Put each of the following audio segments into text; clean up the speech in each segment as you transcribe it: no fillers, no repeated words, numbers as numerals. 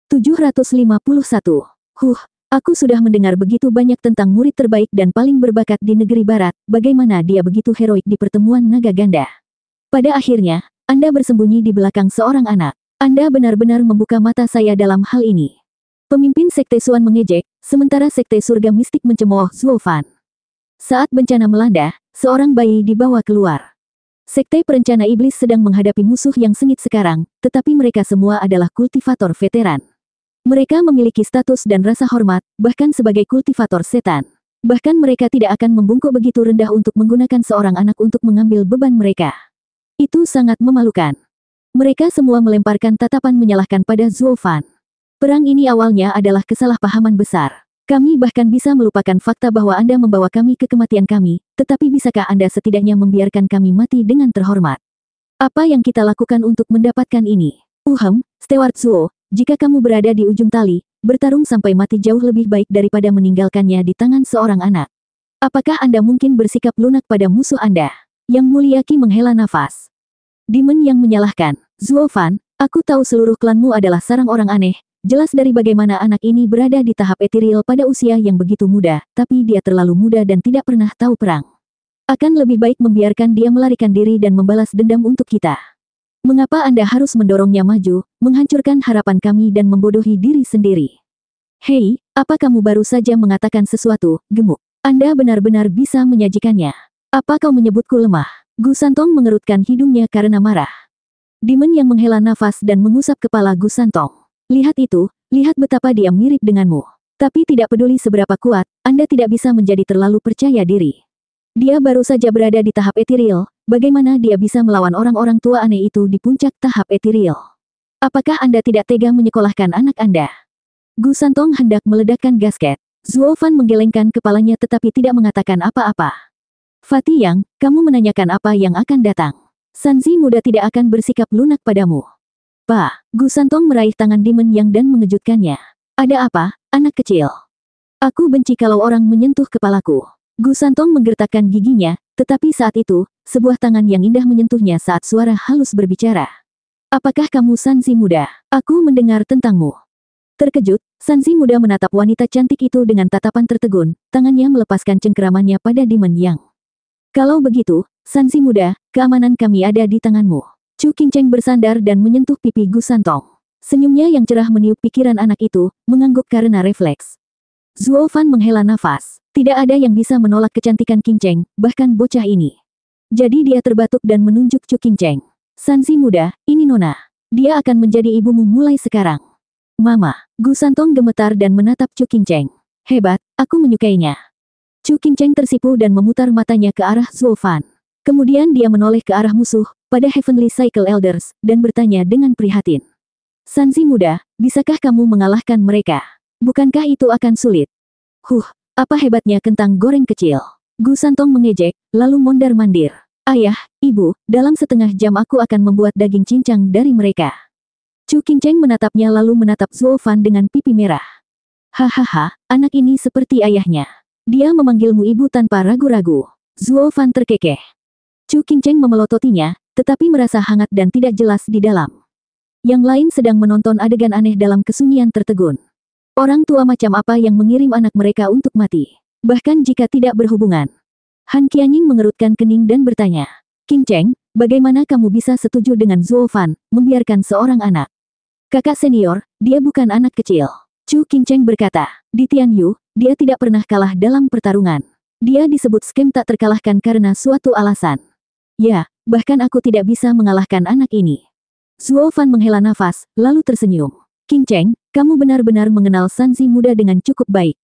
751. Aku sudah mendengar begitu banyak tentang murid terbaik dan paling berbakat di negeri barat, bagaimana dia begitu heroik di pertemuan naga ganda. Pada akhirnya, Anda bersembunyi di belakang seorang anak. Anda benar-benar membuka mata saya dalam hal ini. Pemimpin Sekte Xuan mengejek, sementara Sekte Surga Mistik mencemooh Zuo Fan. Saat bencana melanda, seorang bayi dibawa keluar. Sekte Perencana Iblis sedang menghadapi musuh yang sengit sekarang, tetapi mereka semua adalah kultivator veteran. Mereka memiliki status dan rasa hormat, bahkan sebagai kultivator setan. Bahkan mereka tidak akan membungkuk begitu rendah untuk menggunakan seorang anak untuk mengambil beban mereka. Itu sangat memalukan. Mereka semua melemparkan tatapan menyalahkan pada Zuo Fan. Perang ini awalnya adalah kesalahpahaman besar. Kami bahkan bisa melupakan fakta bahwa Anda membawa kami ke kematian kami, tetapi bisakah Anda setidaknya membiarkan kami mati dengan terhormat? Apa yang kita lakukan untuk mendapatkan ini? Steward Zuo, jika kamu berada di ujung tali, bertarung sampai mati jauh lebih baik daripada meninggalkannya di tangan seorang anak. Apakah Anda mungkin bersikap lunak pada musuh Anda? Yang Mulia Qi menghela nafas. Demon yang menyalahkan. Zuo Fan, aku tahu seluruh klanmu adalah sarang orang aneh. Jelas dari bagaimana anak ini berada di tahap etiril pada usia yang begitu muda, tapi dia terlalu muda dan tidak pernah tahu perang. Akan lebih baik membiarkan dia melarikan diri dan membalas dendam untuk kita. Mengapa Anda harus mendorongnya maju, menghancurkan harapan kami dan membodohi diri sendiri? Hei, apa kamu baru saja mengatakan sesuatu, gemuk? Anda benar-benar bisa menyajikannya. Apa kau menyebutku lemah? Gu Santong mengerutkan hidungnya karena marah. Demon yang menghela nafas dan mengusap kepala Gu Santong. Lihat itu, lihat betapa dia mirip denganmu. Tapi tidak peduli seberapa kuat, Anda tidak bisa menjadi terlalu percaya diri. Dia baru saja berada di tahap etiril, bagaimana dia bisa melawan orang-orang tua aneh itu di puncak tahap etiril? Apakah Anda tidak tega menyekolahkan anak Anda? Gu Santong hendak meledakkan gasket. Zuo Fan menggelengkan kepalanya tetapi tidak mengatakan apa-apa. Fatih Yang, kamu menanyakan apa yang akan datang. Sanzi muda tidak akan bersikap lunak padamu. Gu Santong meraih tangan Demon Yang dan mengejutkannya. Ada apa, anak kecil? Aku benci kalau orang menyentuh kepalaku. Gu Santong menggertakkan giginya, tetapi saat itu, sebuah tangan yang indah menyentuhnya saat suara halus berbicara. Apakah kamu Sanzi muda? Aku mendengar tentangmu. Terkejut, Sanzi muda menatap wanita cantik itu dengan tatapan tertegun, tangannya melepaskan cengkeramannya pada Demon Yang. Kalau begitu, Sanzi muda, keamanan kami ada di tanganmu. Chu Qingcheng bersandar dan menyentuh pipi Gu Santong. Senyumnya yang cerah meniup pikiran anak itu, mengangguk karena refleks. Zuo Fan menghela nafas. Tidak ada yang bisa menolak kecantikan Qingcheng, bahkan bocah ini. Jadi dia terbatuk dan menunjuk Chu Qingcheng. Sanzi muda, ini Nona. Dia akan menjadi ibumu mulai sekarang. Mama, Gu Santong gemetar dan menatap Chu Qingcheng. Hebat, aku menyukainya. Chu Qingcheng tersipu dan memutar matanya ke arah Zuo Fan. Kemudian dia menoleh ke arah musuh, pada Heavenly Cycle Elders, dan bertanya dengan prihatin. Sanzi muda, bisakah kamu mengalahkan mereka? Bukankah itu akan sulit? Apa hebatnya kentang goreng kecil? Gu Santong mengejek, lalu mondar-mandir. Ayah, ibu, dalam setengah jam aku akan membuat daging cincang dari mereka. Chu Qingcheng menatapnya lalu menatap Zuo Fan dengan pipi merah. Hahaha, anak ini seperti ayahnya. Dia memanggilmu ibu tanpa ragu-ragu. Zuo Fan terkekeh. Chu Qingcheng memelototinya, tetapi merasa hangat dan tidak jelas di dalam. Yang lain sedang menonton adegan aneh dalam kesunyian tertegun. Orang tua macam apa yang mengirim anak mereka untuk mati? Bahkan jika tidak berhubungan. Han Qianying mengerutkan kening dan bertanya. Qingcheng, bagaimana kamu bisa setuju dengan Zuo Fan, membiarkan seorang anak? Kakak senior, dia bukan anak kecil. Chu Qingcheng berkata. Di Tianyu, dia tidak pernah kalah dalam pertarungan. Dia disebut scam tak terkalahkan karena suatu alasan. Ya, bahkan aku tidak bisa mengalahkan anak ini. Zuo Fan menghela nafas, lalu tersenyum. Qingcheng, kamu benar-benar mengenal Sanzi muda dengan cukup baik.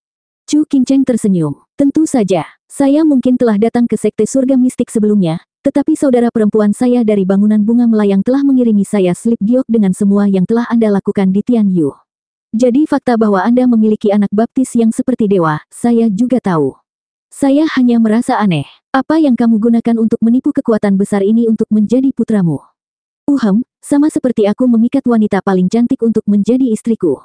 Chu Qingcheng tersenyum. Tentu saja, saya mungkin telah datang ke Sekte Surga Mistik sebelumnya, tetapi saudara perempuan saya dari bangunan bunga melayang telah mengirimi saya slip giok dengan semua yang telah Anda lakukan di Tianyu. Jadi fakta bahwa Anda memiliki anak baptis yang seperti dewa, saya juga tahu. Saya hanya merasa aneh. Apa yang kamu gunakan untuk menipu kekuatan besar ini untuk menjadi putramu? Sama seperti aku memikat wanita paling cantik untuk menjadi istriku.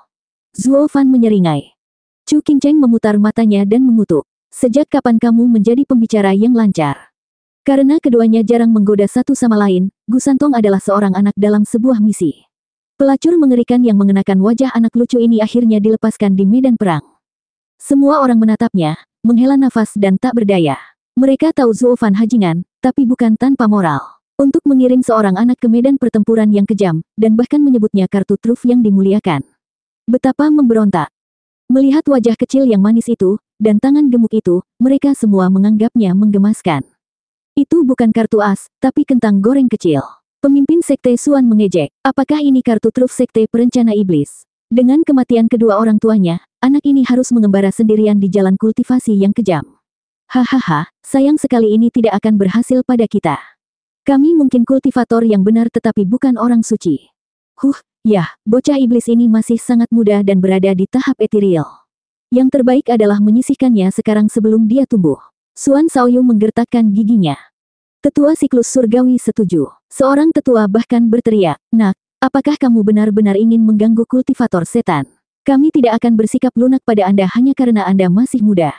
Zuo Fan menyeringai. Chu Qingcheng memutar matanya dan mengutuk. Sejak kapan kamu menjadi pembicara yang lancar? Karena keduanya jarang menggoda satu sama lain, Gu Santong adalah seorang anak dalam sebuah misi. Pelacur mengerikan yang mengenakan wajah anak lucu ini akhirnya dilepaskan di medan perang. Semua orang menatapnya, menghela nafas dan tak berdaya. Mereka tahu Zuo Fan bajingan, tapi bukan tanpa moral. Untuk mengirim seorang anak ke medan pertempuran yang kejam, dan bahkan menyebutnya kartu truf yang dimuliakan. Betapa memberontak. Melihat wajah kecil yang manis itu, dan tangan gemuk itu, mereka semua menganggapnya menggemaskan. Itu bukan kartu as, tapi kentang goreng kecil. Pemimpin Sekte Suan mengejek, apakah ini kartu truf Sekte Perencana Iblis? Dengan kematian kedua orang tuanya, anak ini harus mengembara sendirian di jalan kultivasi yang kejam. Hahaha, sayang sekali ini tidak akan berhasil pada kita. Kami mungkin kultivator yang benar tetapi bukan orang suci. Ya, bocah iblis ini masih sangat muda dan berada di tahap ethereal. Yang terbaik adalah menyisihkannya sekarang sebelum dia tumbuh. Suan Shaoyu menggertakkan giginya. Tetua siklus surgawi setuju. Seorang tetua bahkan berteriak, "Nak, apakah kamu benar-benar ingin mengganggu kultivator setan? Kami tidak akan bersikap lunak pada Anda hanya karena Anda masih muda.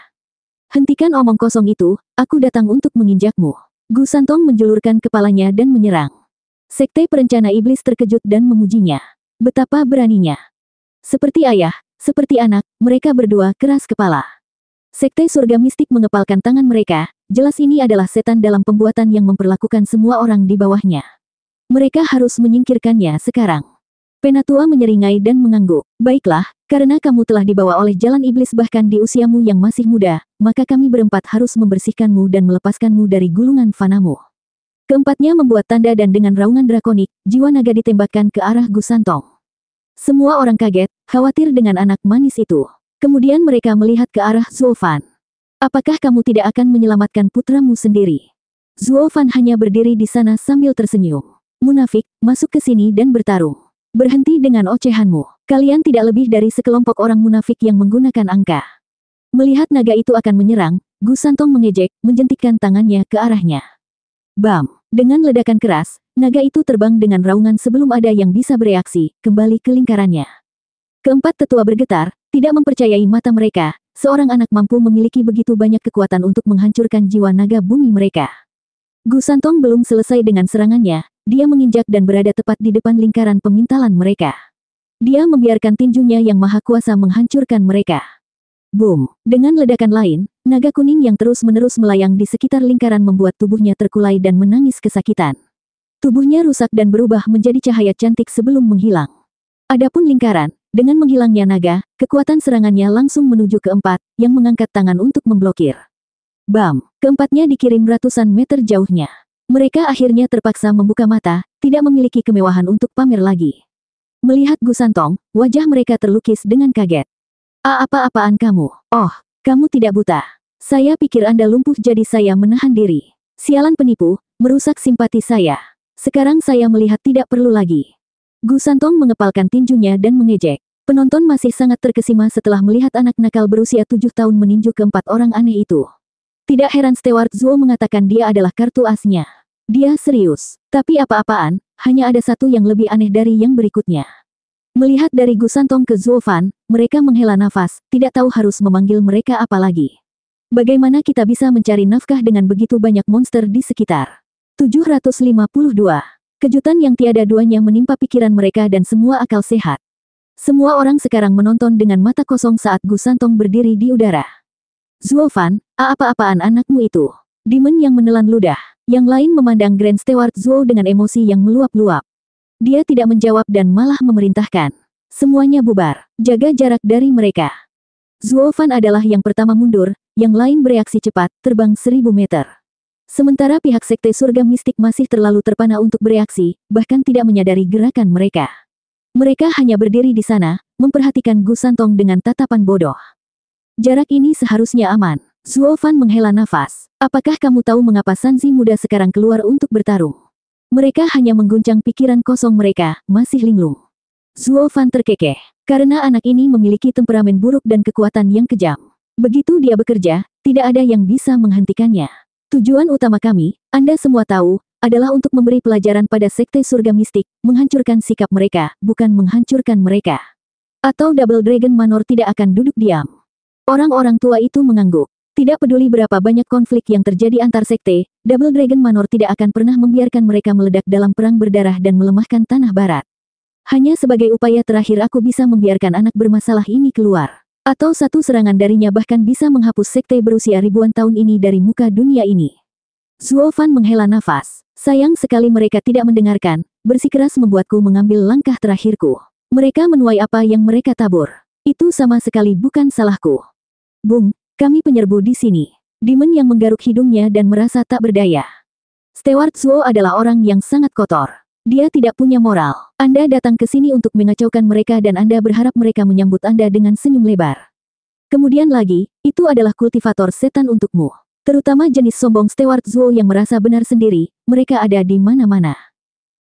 Hentikan omong kosong itu, aku datang untuk menginjakmu." Gu Santong menjulurkan kepalanya dan menyerang. Sekte Perencana Iblis terkejut dan memujinya. Betapa beraninya. Seperti ayah, seperti anak, mereka berdua keras kepala. Sekte Surga Mistik mengepalkan tangan mereka, jelas ini adalah setan dalam pembuatan yang memperlakukan semua orang di bawahnya. Mereka harus menyingkirkannya sekarang. Penatua menyeringai dan mengangguk. Baiklah, karena kamu telah dibawa oleh jalan iblis bahkan di usiamu yang masih muda, maka kami berempat harus membersihkanmu dan melepaskanmu dari gulungan fanamu. Keempatnya membuat tanda dan dengan raungan drakonik, jiwa naga ditembakkan ke arah Gu Santong. Semua orang kaget, khawatir dengan anak manis itu. Kemudian mereka melihat ke arah Zuo Fan. Apakah kamu tidak akan menyelamatkan putramu sendiri? Zuo Fan hanya berdiri di sana sambil tersenyum. Munafik, masuk ke sini dan bertarung. Berhenti dengan ocehanmu. Kalian tidak lebih dari sekelompok orang munafik yang menggunakan angka. Melihat naga itu akan menyerang, Gu Santong mengejek, menjentikkan tangannya ke arahnya. Bam! Dengan ledakan keras, naga itu terbang dengan raungan sebelum ada yang bisa bereaksi, kembali ke lingkarannya. Keempat tetua bergetar, tidak mempercayai mata mereka, seorang anak mampu memiliki begitu banyak kekuatan untuk menghancurkan jiwa naga bumi mereka. Gu Santong belum selesai dengan serangannya, dia menginjak dan berada tepat di depan lingkaran pemintalan mereka. Dia membiarkan tinjunya yang maha kuasa menghancurkan mereka. Boom! Dengan ledakan lain, naga kuning yang terus-menerus melayang di sekitar lingkaran membuat tubuhnya terkulai dan menangis kesakitan. Tubuhnya rusak dan berubah menjadi cahaya cantik sebelum menghilang. Adapun lingkaran, dengan menghilangnya naga, kekuatan serangannya langsung menuju keempat, yang mengangkat tangan untuk memblokir. Bam! Keempatnya dikirim ratusan meter jauhnya. Mereka akhirnya terpaksa membuka mata, tidak memiliki kemewahan untuk pamer lagi. Melihat Gu Santong, wajah mereka terlukis dengan kaget. Apa-apaan kamu? Oh, kamu tidak buta. Saya pikir Anda lumpuh jadi saya menahan diri. Sialan penipu, merusak simpati saya. Sekarang saya melihat tidak perlu lagi. Gu Santong mengepalkan tinjunya dan mengejek. Penonton masih sangat terkesima setelah melihat anak nakal berusia 7 tahun meninju keempat orang aneh itu. Tidak heran Stewart Zuo mengatakan dia adalah kartu asnya. Dia serius. Tapi apa-apaan, hanya ada satu yang lebih aneh dari yang berikutnya. Melihat dari Gu Santong ke Zuo Fan, mereka menghela nafas, tidak tahu harus memanggil mereka apa lagi. Bagaimana kita bisa mencari nafkah dengan begitu banyak monster di sekitar? 752. Kejutan yang tiada duanya menimpa pikiran mereka dan semua akal sehat. Semua orang sekarang menonton dengan mata kosong saat Gu Santong berdiri di udara. Zuo Fan, apa-apaan anakmu itu? Demon yang menelan ludah. Yang lain memandang Grand Steward Zuo dengan emosi yang meluap-luap. Dia tidak menjawab dan malah memerintahkan. Semuanya bubar, jaga jarak dari mereka. Zuo Fan adalah yang pertama mundur, yang lain bereaksi cepat, terbang 1000 meter. Sementara pihak Sekte Surga Mistik masih terlalu terpana untuk bereaksi, bahkan tidak menyadari gerakan mereka. Mereka hanya berdiri di sana, memperhatikan Gu Santong dengan tatapan bodoh. Jarak ini seharusnya aman. Zuo Fan menghela nafas. Apakah kamu tahu mengapa Sanzi muda sekarang keluar untuk bertarung? Mereka hanya mengguncang pikiran kosong mereka, masih linglung. Zuo Fan terkekeh. Karena anak ini memiliki temperamen buruk dan kekuatan yang kejam. Begitu dia bekerja, tidak ada yang bisa menghentikannya. Tujuan utama kami, Anda semua tahu, adalah untuk memberi pelajaran pada Sekte Surga Mistik, menghancurkan sikap mereka, bukan menghancurkan mereka. Atau Double Dragon Manor tidak akan duduk diam. Orang-orang tua itu mengangguk. Tidak peduli berapa banyak konflik yang terjadi antar sekte, Double Dragon Manor tidak akan pernah membiarkan mereka meledak dalam perang berdarah dan melemahkan tanah barat. Hanya sebagai upaya terakhir aku bisa membiarkan anak bermasalah ini keluar. Atau satu serangan darinya bahkan bisa menghapus sekte berusia ribuan tahun ini dari muka dunia ini. Zuo Fan menghela nafas. Sayang sekali mereka tidak mendengarkan, bersikeras membuatku mengambil langkah terakhirku. Mereka menuai apa yang mereka tabur. Itu sama sekali bukan salahku. Bung, kami penyerbu di sini. Demon yang menggaruk hidungnya dan merasa tak berdaya. Steward Zuo adalah orang yang sangat kotor. Dia tidak punya moral. Anda datang ke sini untuk mengacaukan mereka dan Anda berharap mereka menyambut Anda dengan senyum lebar. Kemudian lagi, itu adalah kultivator setan untukmu. Terutama jenis sombong Steward Zuo yang merasa benar sendiri, mereka ada di mana-mana.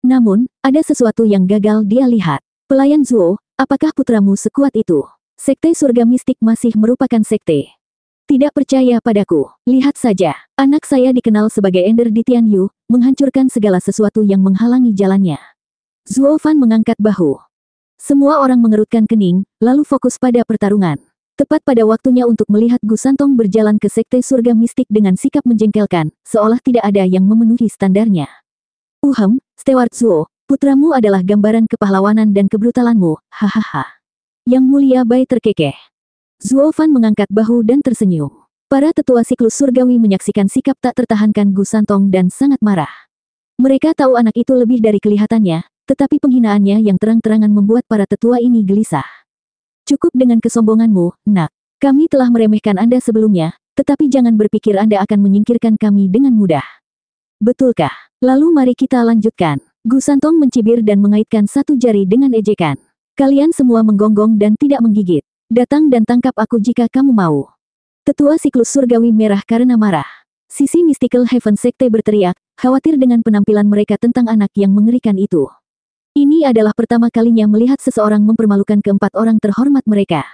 Namun, ada sesuatu yang gagal dia lihat. Pelayan Zuo, apakah putramu sekuat itu? Sekte surga mistik masih merupakan sekte. Tidak percaya padaku. Lihat saja, anak saya dikenal sebagai Ender di Tianyu, menghancurkan segala sesuatu yang menghalangi jalannya. Zuo Fan mengangkat bahu. Semua orang mengerutkan kening, lalu fokus pada pertarungan. Tepat pada waktunya untuk melihat Gu Santong berjalan ke sekte surga mistik dengan sikap menjengkelkan, seolah tidak ada yang memenuhi standarnya. Steward Zuo, putramu adalah gambaran kepahlawanan dan kebrutalanmu, hahaha. Yang mulia Bai terkekeh. Zuo Fan mengangkat bahu dan tersenyum. Para tetua siklus surgawi menyaksikan sikap tak tertahankan Gu Santong dan sangat marah. Mereka tahu anak itu lebih dari kelihatannya, tetapi penghinaannya yang terang-terangan membuat para tetua ini gelisah. Cukup dengan kesombonganmu, nak. Kami telah meremehkan Anda sebelumnya, tetapi jangan berpikir Anda akan menyingkirkan kami dengan mudah. Betulkah? Lalu mari kita lanjutkan. Gu Santong mencibir dan mengaitkan satu jari dengan ejekan. Kalian semua menggonggong dan tidak menggigit. Datang dan tangkap aku jika kamu mau. Tetua siklus surgawi merah karena marah. Sisi Mystical Heaven Sekte berteriak, khawatir dengan penampilan mereka tentang anak yang mengerikan itu. Ini adalah pertama kalinya melihat seseorang mempermalukan keempat orang terhormat mereka.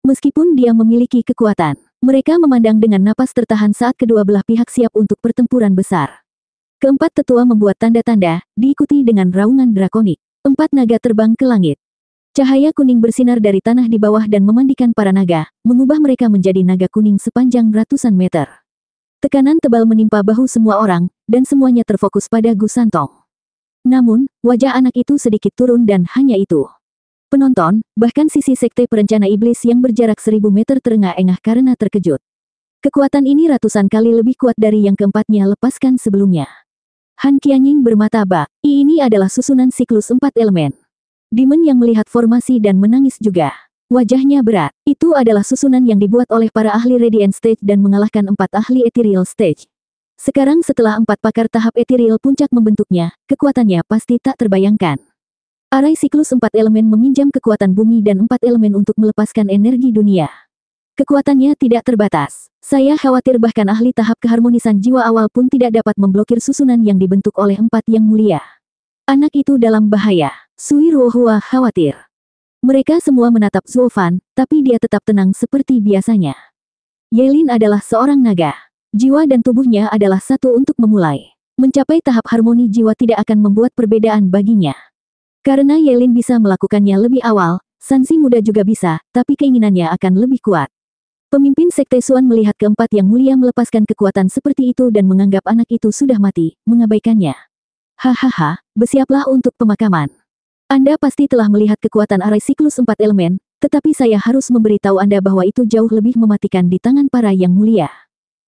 Meskipun dia memiliki kekuatan, mereka memandang dengan napas tertahan saat kedua belah pihak siap untuk pertempuran besar. Keempat tetua membuat tanda-tanda, diikuti dengan raungan drakonik. 4 naga terbang ke langit. Cahaya kuning bersinar dari tanah di bawah dan memandikan para naga, mengubah mereka menjadi naga kuning sepanjang ratusan meter. Tekanan tebal menimpa bahu semua orang, dan semuanya terfokus pada Gu Santong. Namun, wajah anak itu sedikit turun dan hanya itu. Penonton, bahkan sisi sekte perencana iblis yang berjarak 1000 meter terengah-engah karena terkejut. Kekuatan ini ratusan kali lebih kuat dari yang keempatnya lepaskan sebelumnya. Han Qianying bermata bak. Ini adalah susunan siklus 4 elemen. Demon yang melihat formasi dan menangis juga. Wajahnya berat. Itu adalah susunan yang dibuat oleh para ahli Radiant Stage dan mengalahkan 4 ahli Ethereal Stage. Sekarang setelah 4 pakar tahap Ethereal puncak membentuknya, kekuatannya pasti tak terbayangkan. Arai siklus 4 elemen meminjam kekuatan bumi dan 4 elemen untuk melepaskan energi dunia. Kekuatannya tidak terbatas. Saya khawatir bahkan ahli tahap keharmonisan jiwa awal pun tidak dapat memblokir susunan yang dibentuk oleh 4 yang mulia. Anak itu dalam bahaya. Sui Ruohua khawatir. Mereka semua menatap Zuo Fan, tapi dia tetap tenang seperti biasanya. Yelin adalah seorang naga. Jiwa dan tubuhnya adalah satu untuk memulai. Mencapai tahap harmoni jiwa tidak akan membuat perbedaan baginya. Karena Yelin bisa melakukannya lebih awal, Sanzi muda juga bisa, tapi keinginannya akan lebih kuat. Pemimpin Sekte Xuan melihat keempat yang mulia melepaskan kekuatan seperti itu dan menganggap anak itu sudah mati, mengabaikannya. Hahaha, bersiaplah untuk pemakaman. Anda pasti telah melihat kekuatan arai siklus 4 elemen, tetapi saya harus memberitahu Anda bahwa itu jauh lebih mematikan di tangan para yang mulia.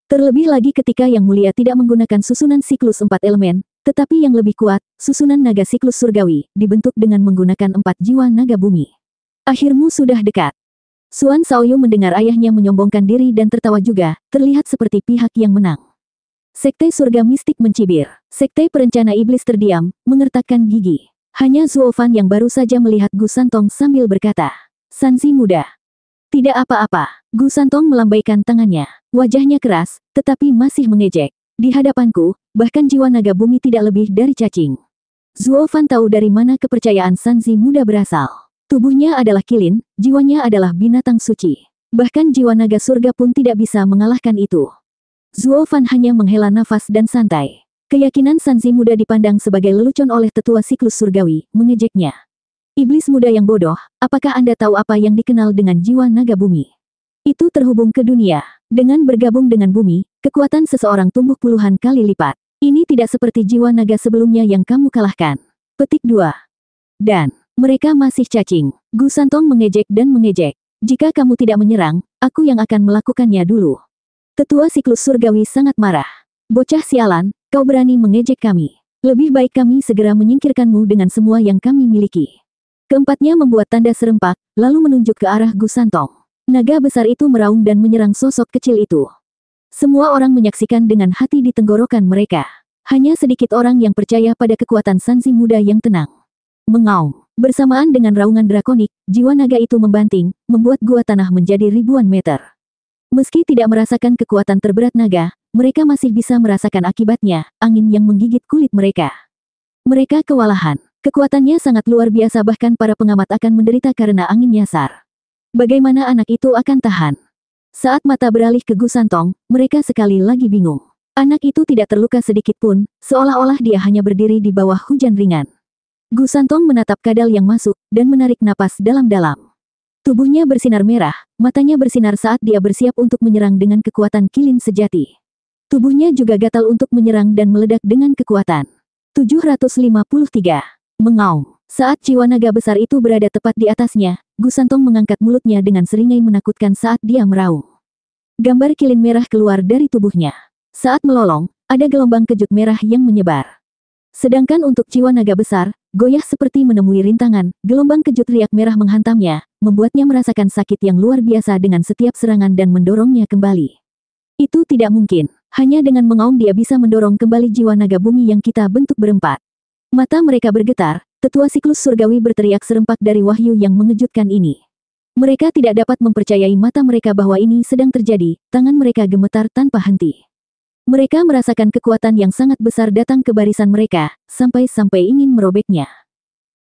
Terlebih lagi ketika yang mulia tidak menggunakan susunan siklus 4 elemen, tetapi yang lebih kuat, susunan naga siklus surgawi, dibentuk dengan menggunakan 4 jiwa naga bumi. Akhirmu sudah dekat. Xuan Shaoyu mendengar ayahnya menyombongkan diri dan tertawa juga, terlihat seperti pihak yang menang. Sekte surga mistik mencibir. Sekte perencana iblis terdiam, mengertakkan gigi. Hanya Zuo Fan yang baru saja melihat Gu Santong sambil berkata, Sanzi muda. Tidak apa-apa. Gu Santong melambaikan tangannya. Wajahnya keras, tetapi masih mengejek. Di hadapanku, bahkan jiwa naga bumi tidak lebih dari cacing. Zuo Fan tahu dari mana kepercayaan Sanzi muda berasal. Tubuhnya adalah kilin, jiwanya adalah binatang suci. Bahkan jiwa naga surga pun tidak bisa mengalahkan itu. Zuo Fan hanya menghela nafas dan santai. Keyakinan Sanzi muda dipandang sebagai lelucon oleh tetua siklus surgawi, mengejeknya. Iblis muda yang bodoh, apakah Anda tahu apa yang dikenal dengan jiwa naga bumi? Itu terhubung ke dunia. Dengan bergabung dengan bumi, kekuatan seseorang tumbuh puluhan kali lipat. Ini tidak seperti jiwa naga sebelumnya yang kamu kalahkan. Petik 2. Dan, Mereka masih cacing. Gu Santong mengejek dan mengejek. Jika kamu tidak menyerang, aku yang akan melakukannya dulu. Tetua siklus surgawi sangat marah. Bocah sialan, kau berani mengejek kami. Lebih baik kami segera menyingkirkanmu dengan semua yang kami miliki. Keempatnya membuat tanda serempak, lalu menunjuk ke arah Gu Santong. Naga besar itu meraung dan menyerang sosok kecil itu. Semua orang menyaksikan dengan hati di tenggorokan mereka. Hanya sedikit orang yang percaya pada kekuatan Sanzi muda yang tenang. Mengaum. Bersamaan dengan raungan drakonik, jiwa naga itu membanting, membuat gua tanah menjadi ribuan meter. Meski tidak merasakan kekuatan terberat naga, mereka masih bisa merasakan akibatnya, angin yang menggigit kulit mereka. Mereka kewalahan. Kekuatannya sangat luar biasa, bahkan para pengamat akan menderita karena angin nyasar. Bagaimana anak itu akan tahan? Saat mata beralih ke Gu Santong, mereka sekali lagi bingung. Anak itu tidak terluka sedikit pun, seolah-olah dia hanya berdiri di bawah hujan ringan. Gu Santong menatap kadal yang masuk, dan menarik napas dalam-dalam. Tubuhnya bersinar merah, matanya bersinar saat dia bersiap untuk menyerang dengan kekuatan kilin sejati. Tubuhnya juga gatal untuk menyerang dan meledak dengan kekuatan. 753. Mengaum. Saat jiwa naga besar itu berada tepat di atasnya, Gu Santong mengangkat mulutnya dengan seringai menakutkan saat dia meraung. Gambar kilin merah keluar dari tubuhnya. Saat melolong, ada gelombang kejut merah yang menyebar. Sedangkan untuk jiwa naga besar, goyah seperti menemui rintangan, gelombang kejut riak merah menghantamnya, membuatnya merasakan sakit yang luar biasa dengan setiap serangan dan mendorongnya kembali. Itu tidak mungkin. Hanya dengan mengaum dia bisa mendorong kembali jiwa naga bumi yang kita bentuk berempat. Mata mereka bergetar, tetua siklus surgawi berteriak serempak dari wahyu yang mengejutkan ini. Mereka tidak dapat mempercayai mata mereka bahwa ini sedang terjadi, tangan mereka gemetar tanpa henti. Mereka merasakan kekuatan yang sangat besar datang ke barisan mereka, sampai-sampai ingin merobeknya.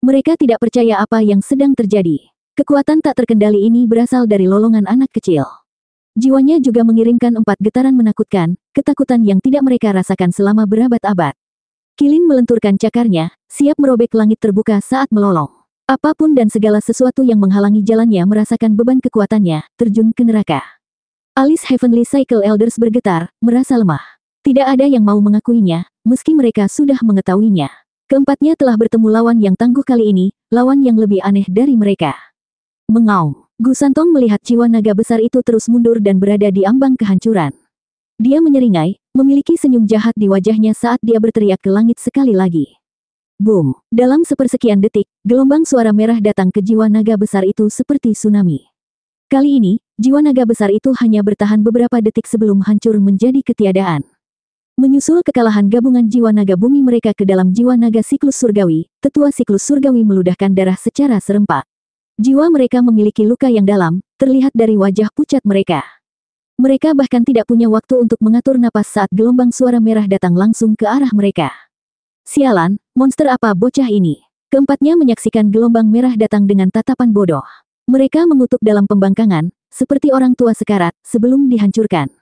Mereka tidak percaya apa yang sedang terjadi. Kekuatan tak terkendali ini berasal dari lolongan anak kecil. Jiwanya juga mengirimkan 4 getaran menakutkan, ketakutan yang tidak mereka rasakan selama berabad-abad. Kilin melenturkan cakarnya, siap merobek langit terbuka saat melolong. Apapun dan segala sesuatu yang menghalangi jalannya merasakan beban kekuatannya, terjun ke neraka. Alis Heavenly Cycle Elders bergetar, merasa lemah. Tidak ada yang mau mengakuinya, meski mereka sudah mengetahuinya. Keempatnya telah bertemu lawan yang tangguh kali ini, lawan yang lebih aneh dari mereka. Mengaum. Gu Santong melihat jiwa naga besar itu terus mundur dan berada di ambang kehancuran. Dia menyeringai, memiliki senyum jahat di wajahnya saat dia berteriak ke langit sekali lagi. Boom! Dalam sepersekian detik, gelombang suara merah datang ke jiwa naga besar itu seperti tsunami. Kali ini, jiwa naga besar itu hanya bertahan beberapa detik sebelum hancur menjadi ketiadaan. Menyusul kekalahan gabungan jiwa naga bumi mereka ke dalam jiwa naga siklus surgawi, tetua siklus surgawi meludahkan darah secara serempak. Jiwa mereka memiliki luka yang dalam, terlihat dari wajah pucat mereka. Mereka bahkan tidak punya waktu untuk mengatur napas saat gelombang suara merah datang langsung ke arah mereka. Sialan, monster apa bocah ini? Keempatnya menyaksikan gelombang merah datang dengan tatapan bodoh. Mereka mengutuk dalam pembangkangan, seperti orang tua sekarat, sebelum dihancurkan.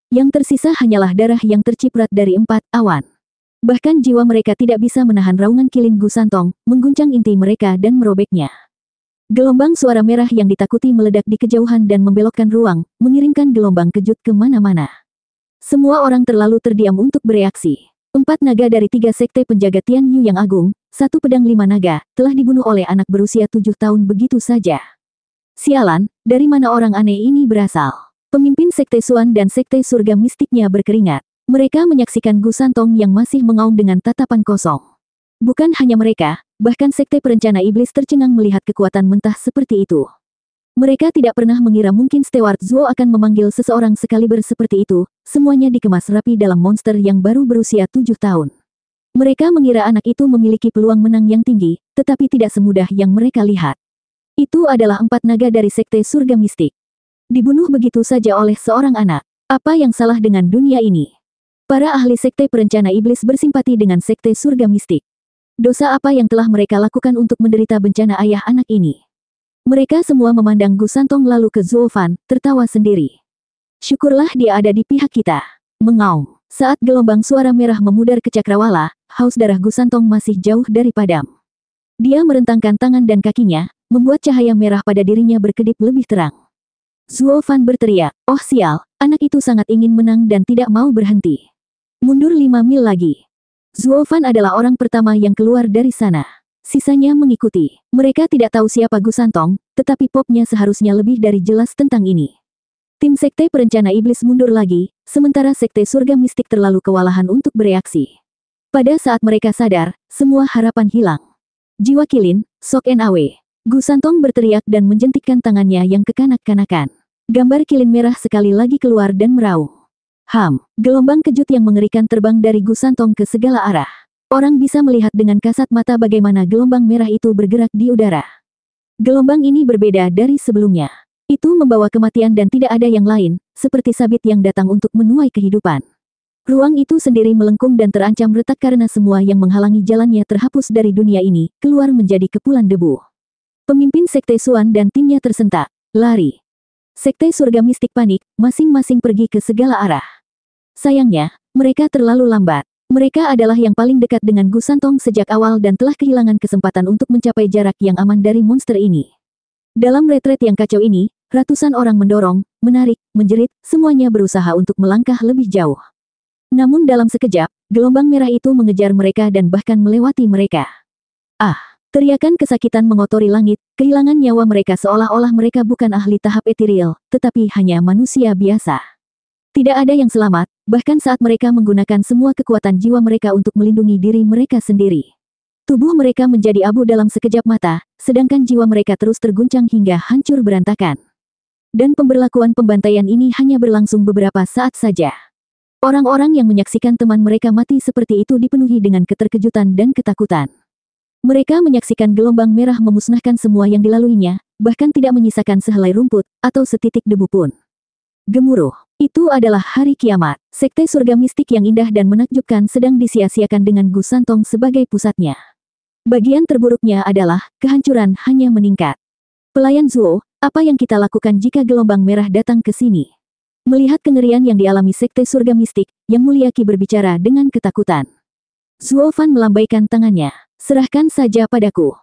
Yang tersisa hanyalah darah yang terciprat dari 4 awan. Bahkan jiwa mereka tidak bisa menahan raungan kilin Gu Santong, mengguncang inti mereka dan merobeknya. Gelombang suara merah yang ditakuti meledak di kejauhan dan membelokkan ruang, mengirimkan gelombang kejut ke mana-mana. Semua orang terlalu terdiam untuk bereaksi. 4 naga dari 3 sekte penjaga Tian Yu yang agung, 1 pedang 5 naga, telah dibunuh oleh anak berusia 7 tahun begitu saja. Sialan, dari mana orang aneh ini berasal? Pemimpin sekte Suan dan sekte surga mistiknya berkeringat. Mereka menyaksikan Gu Santong yang masih mengaum dengan tatapan kosong. Bukan hanya mereka, bahkan sekte perencana iblis tercengang melihat kekuatan mentah seperti itu. Mereka tidak pernah mengira mungkin Steward Zhuo akan memanggil seseorang sekaliber seperti itu, semuanya dikemas rapi dalam monster yang baru berusia 7 tahun. Mereka mengira anak itu memiliki peluang menang yang tinggi, tetapi tidak semudah yang mereka lihat. Itu adalah 4 naga dari sekte surga mistik. Dibunuh begitu saja oleh seorang anak. Apa yang salah dengan dunia ini? Para ahli sekte perencana iblis bersimpati dengan sekte surga mistik. Dosa apa yang telah mereka lakukan untuk menderita bencana ayah anak ini? Mereka semua memandang Gu Santong lalu ke Zhuo Fan, tertawa sendiri. Syukurlah dia ada di pihak kita. Mengaum. Saat gelombang suara merah memudar ke cakrawala, haus darah Gu Santong masih jauh dari padam. Dia merentangkan tangan dan kakinya, membuat cahaya merah pada dirinya berkedip lebih terang. Zhuo Fan berteriak, "Oh sial, anak itu sangat ingin menang dan tidak mau berhenti." Mundur 5 mil lagi. Zhuo Fan adalah orang pertama yang keluar dari sana. Sisanya mengikuti. Mereka tidak tahu siapa Gu Santong, tetapi popnya seharusnya lebih dari jelas tentang ini. Tim Sekte Perencana Iblis mundur lagi, sementara Sekte Surga Mistik terlalu kewalahan untuk bereaksi. Pada saat mereka sadar, semua harapan hilang. Jiwa kilin, Sok NAW. Gu Santong berteriak dan menjentikkan tangannya yang kekanak-kanakan. Gambar kilin merah sekali lagi keluar dan meraung. Gelombang kejut yang mengerikan terbang dari Gu Santong ke segala arah. Orang bisa melihat dengan kasat mata bagaimana gelombang merah itu bergerak di udara. Gelombang ini berbeda dari sebelumnya. Itu membawa kematian dan tidak ada yang lain, seperti sabit yang datang untuk menuai kehidupan. Ruang itu sendiri melengkung dan terancam retak karena semua yang menghalangi jalannya terhapus dari dunia ini, keluar menjadi kepulan debu. Pemimpin Sekte Suan dan timnya tersentak, lari. Sekte Surga Mistik panik, masing-masing pergi ke segala arah. Sayangnya, mereka terlalu lambat. Mereka adalah yang paling dekat dengan Gu Santong sejak awal dan telah kehilangan kesempatan untuk mencapai jarak yang aman dari monster ini. Dalam retret yang kacau ini, ratusan orang mendorong, menarik, menjerit, semuanya berusaha untuk melangkah lebih jauh. Namun dalam sekejap, gelombang merah itu mengejar mereka dan bahkan melewati mereka. Teriakan kesakitan mengotori langit, kehilangan nyawa mereka seolah-olah mereka bukan ahli tahap ethereal, tetapi hanya manusia biasa. Tidak ada yang selamat, bahkan saat mereka menggunakan semua kekuatan jiwa mereka untuk melindungi diri mereka sendiri. Tubuh mereka menjadi abu dalam sekejap mata, sedangkan jiwa mereka terus terguncang hingga hancur berantakan. Dan pemberlakuan pembantaian ini hanya berlangsung beberapa saat saja. Orang-orang yang menyaksikan teman mereka mati seperti itu dipenuhi dengan keterkejutan dan ketakutan. Mereka menyaksikan gelombang merah memusnahkan semua yang dilaluinya, bahkan tidak menyisakan sehelai rumput, atau setitik debu pun. Gemuruh. Itu adalah hari kiamat. Sekte Surga Mistik yang indah dan menakjubkan sedang disia-siakan dengan Gu Santong sebagai pusatnya. Bagian terburuknya adalah, kehancuran hanya meningkat. Pelayan Zuo, apa yang kita lakukan jika gelombang merah datang ke sini? Melihat kengerian yang dialami Sekte Surga Mistik, Yang Mulia Qi berbicara dengan ketakutan. Zuo Fan melambaikan tangannya. Serahkan saja padaku.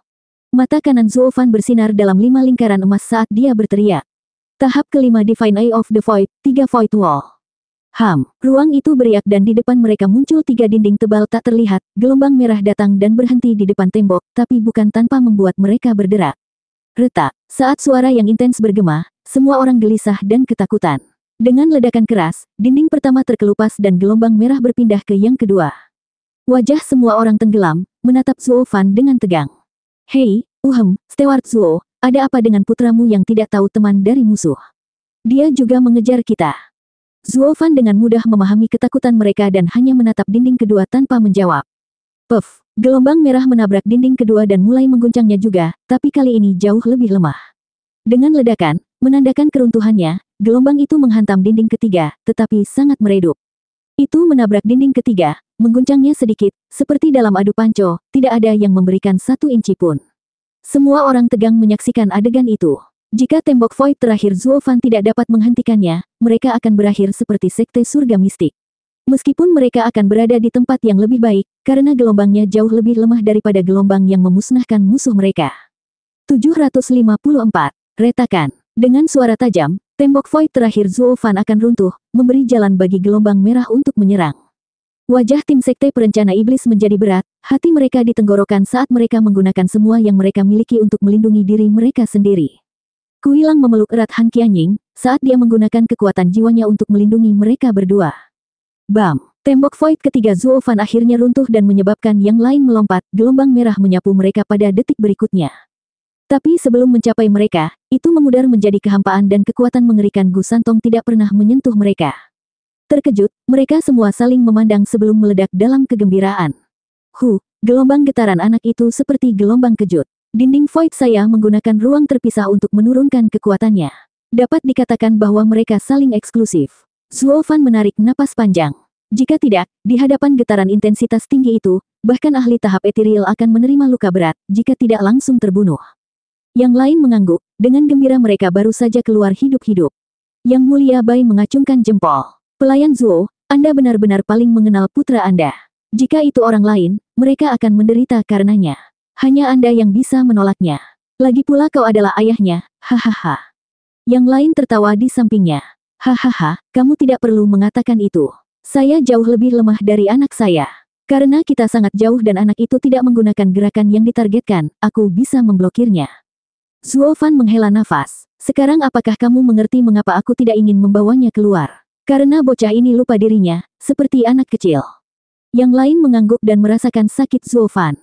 Mata kanan Zuo Fan bersinar dalam 5 lingkaran emas saat dia berteriak. Tahap kelima Divine Eye of the Void, 3 Void Wall. Ruang itu beriak dan di depan mereka muncul 3 dinding tebal tak terlihat, gelombang merah datang dan berhenti di depan tembok, tapi bukan tanpa membuat mereka berderak. Retak, saat suara yang intens bergema, semua orang gelisah dan ketakutan. Dengan ledakan keras, dinding pertama terkelupas dan gelombang merah berpindah ke yang kedua. Wajah semua orang tenggelam, menatap Zuo Fan dengan tegang. Hei, Steward Zuo. Ada apa dengan putramu yang tidak tahu teman dari musuh? Dia juga mengejar kita. Zuo Fan dengan mudah memahami ketakutan mereka dan hanya menatap dinding kedua tanpa menjawab. Gelombang merah menabrak dinding kedua dan mulai mengguncangnya juga, tapi kali ini jauh lebih lemah. Dengan ledakan, menandakan keruntuhannya, gelombang itu menghantam dinding ketiga, tetapi sangat meredup. Itu menabrak dinding ketiga, mengguncangnya sedikit, seperti dalam adu panco, tidak ada yang memberikan 1 inci pun. Semua orang tegang menyaksikan adegan itu. Jika tembok void terakhir Zuo Fan tidak dapat menghentikannya, mereka akan berakhir seperti Sekte Surga Mistik. Meskipun mereka akan berada di tempat yang lebih baik, karena gelombangnya jauh lebih lemah daripada gelombang yang memusnahkan musuh mereka. 754. Retakan. Dengan suara tajam, tembok void terakhir Zuo Fan akan runtuh, memberi jalan bagi gelombang merah untuk menyerang. Wajah tim Sekte Perencana Iblis menjadi berat, hati mereka ditenggorokan saat mereka menggunakan semua yang mereka miliki untuk melindungi diri mereka sendiri. Kuilang memeluk erat Han Qianying, saat dia menggunakan kekuatan jiwanya untuk melindungi mereka berdua. Tembok void ketiga Zuo Fan akhirnya runtuh dan menyebabkan yang lain melompat, gelombang merah menyapu mereka pada detik berikutnya. Tapi sebelum mencapai mereka, itu memudar menjadi kehampaan dan kekuatan mengerikan Gu Santong tidak pernah menyentuh mereka. Terkejut, mereka semua saling memandang sebelum meledak dalam kegembiraan. Gelombang getaran anak itu seperti gelombang kejut. Dinding void saya menggunakan ruang terpisah untuk menurunkan kekuatannya. Dapat dikatakan bahwa mereka saling eksklusif. Zuo Fan menarik napas panjang. Jika tidak, di hadapan getaran intensitas tinggi itu, bahkan ahli tahap ethereal akan menerima luka berat, jika tidak langsung terbunuh. Yang lain mengangguk, dengan gembira mereka baru saja keluar hidup-hidup. Yang Mulia Bai mengacungkan jempol. Pelayan Zuo, Anda benar-benar paling mengenal putra Anda. Jika itu orang lain, mereka akan menderita karenanya. Hanya Anda yang bisa menolaknya. Lagi pula kau adalah ayahnya, hahaha. Yang lain tertawa di sampingnya. Hahaha, kamu tidak perlu mengatakan itu. Saya jauh lebih lemah dari anak saya. Karena kita sangat jauh dan anak itu tidak menggunakan gerakan yang ditargetkan, aku bisa memblokirnya. Zuo Fan menghela nafas. Sekarang apakah kamu mengerti mengapa aku tidak ingin membawanya keluar? Karena bocah ini lupa dirinya, seperti anak kecil. Yang lain mengangguk dan merasakan sakit Zuo Fan.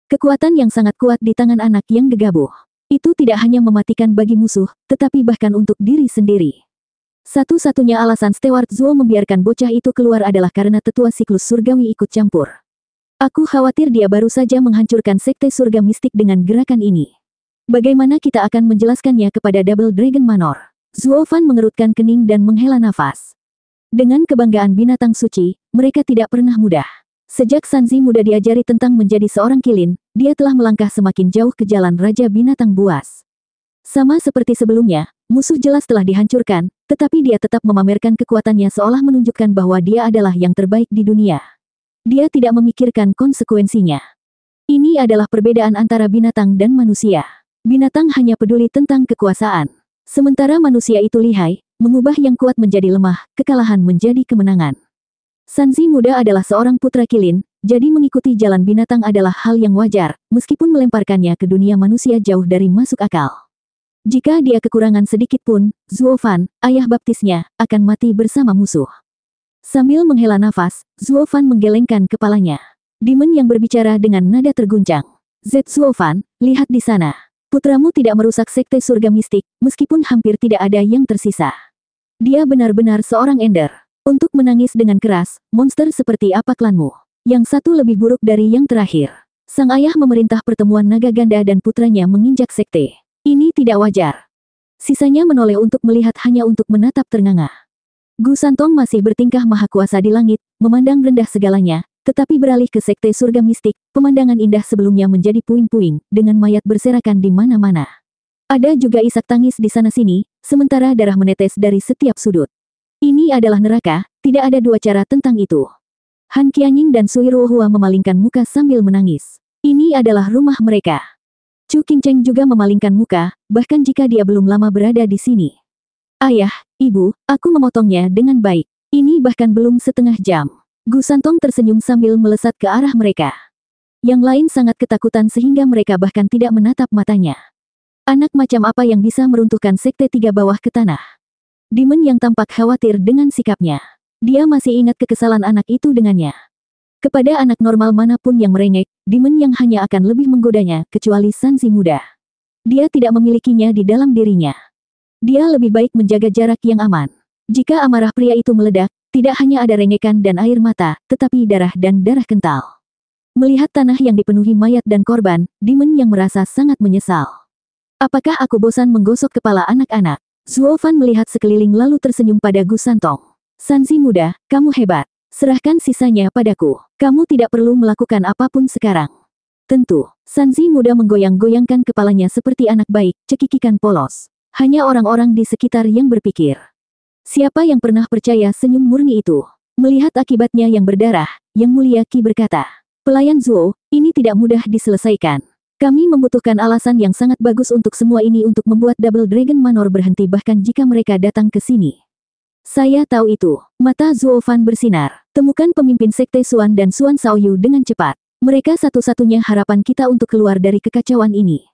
Kekuatan yang sangat kuat di tangan anak yang gegabah. Itu tidak hanya mematikan bagi musuh, tetapi bahkan untuk diri sendiri. Satu-satunya alasan Steward Zuo membiarkan bocah itu keluar adalah karena tetua siklus surgawi ikut campur. Aku khawatir dia baru saja menghancurkan sekte surga mistik dengan gerakan ini. Bagaimana kita akan menjelaskannya kepada Double Dragon Manor? Zuo Fan mengerutkan kening dan menghela nafas. Dengan kebanggaan binatang suci, mereka tidak pernah mudah. Sejak Sanzi muda diajari tentang menjadi seorang kilin, dia telah melangkah semakin jauh ke jalan Raja Binatang Buas. Sama seperti sebelumnya, musuh jelas telah dihancurkan, tetapi dia tetap memamerkan kekuatannya seolah menunjukkan bahwa dia adalah yang terbaik di dunia. Dia tidak memikirkan konsekuensinya. Ini adalah perbedaan antara binatang dan manusia. Binatang hanya peduli tentang kekuasaan. Sementara manusia itu lihai, mengubah yang kuat menjadi lemah, kekalahan menjadi kemenangan. Sanzi muda adalah seorang putra kilin, jadi mengikuti jalan binatang adalah hal yang wajar, meskipun melemparkannya ke dunia manusia jauh dari masuk akal. Jika dia kekurangan sedikit pun, Zuo Fan, ayah baptisnya, akan mati bersama musuh. Sambil menghela nafas, Zuo Fan menggelengkan kepalanya. Demon yang berbicara dengan nada terguncang. Zuo Fan, lihat di sana. Putramu tidak merusak sekte surga mistik, meskipun hampir tidak ada yang tersisa. Dia benar-benar seorang ender. Untuk menangis dengan keras, monster seperti apa klanmu? Yang satu lebih buruk dari yang terakhir. Sang ayah memerintah pertemuan naga ganda dan putranya menginjak sekte. Ini tidak wajar. Sisanya menoleh untuk melihat hanya untuk menatap ternganga. Gu Santong masih bertingkah maha kuasa di langit, memandang rendah segalanya, tetapi beralih ke sekte surga mistik, pemandangan indah sebelumnya menjadi puing-puing, dengan mayat berserakan di mana-mana. Ada juga isak tangis di sana-sini, sementara darah menetes dari setiap sudut. Ini adalah neraka, tidak ada dua cara tentang itu. Han Qianying dan Sui Ruohua memalingkan muka sambil menangis. Ini adalah rumah mereka. Chu Qingcheng juga memalingkan muka, bahkan jika dia belum lama berada di sini. Ayah, ibu, aku memotongnya dengan baik. Ini bahkan belum setengah jam. Gu Santong tersenyum sambil melesat ke arah mereka. Yang lain sangat ketakutan sehingga mereka bahkan tidak menatap matanya. Anak macam apa yang bisa meruntuhkan sekte tiga bawah ke tanah? Demon yang tampak khawatir dengan sikapnya. Dia masih ingat kekesalan anak itu dengannya. Kepada anak normal manapun yang merengek, demon yang hanya akan lebih menggodanya, kecuali Sanzi muda. Dia tidak memilikinya di dalam dirinya. Dia lebih baik menjaga jarak yang aman. Jika amarah pria itu meledak, tidak hanya ada rengekan dan air mata, tetapi darah dan darah kental. Melihat tanah yang dipenuhi mayat dan korban, demon yang merasa sangat menyesal. Apakah aku bosan menggosok kepala anak-anak? Zuo Fan melihat sekeliling lalu tersenyum pada Gu Santong. Sanzi muda, kamu hebat. Serahkan sisanya padaku. Kamu tidak perlu melakukan apapun sekarang. Tentu, Sanzi muda menggoyang-goyangkan kepalanya seperti anak baik, cekikikan polos. Hanya orang-orang di sekitar yang berpikir. Siapa yang pernah percaya senyum murni itu? Melihat akibatnya yang berdarah, Yang Mulia Qi berkata, "Pelayan Zuo, ini tidak mudah diselesaikan. Kami membutuhkan alasan yang sangat bagus untuk semua ini untuk membuat Double Dragon Manor berhenti bahkan jika mereka datang ke sini." Saya tahu itu. Mata Zuo Fan bersinar. Temukan pemimpin sekte Xuan dan Xuan Shaoyu dengan cepat. Mereka satu-satunya harapan kita untuk keluar dari kekacauan ini.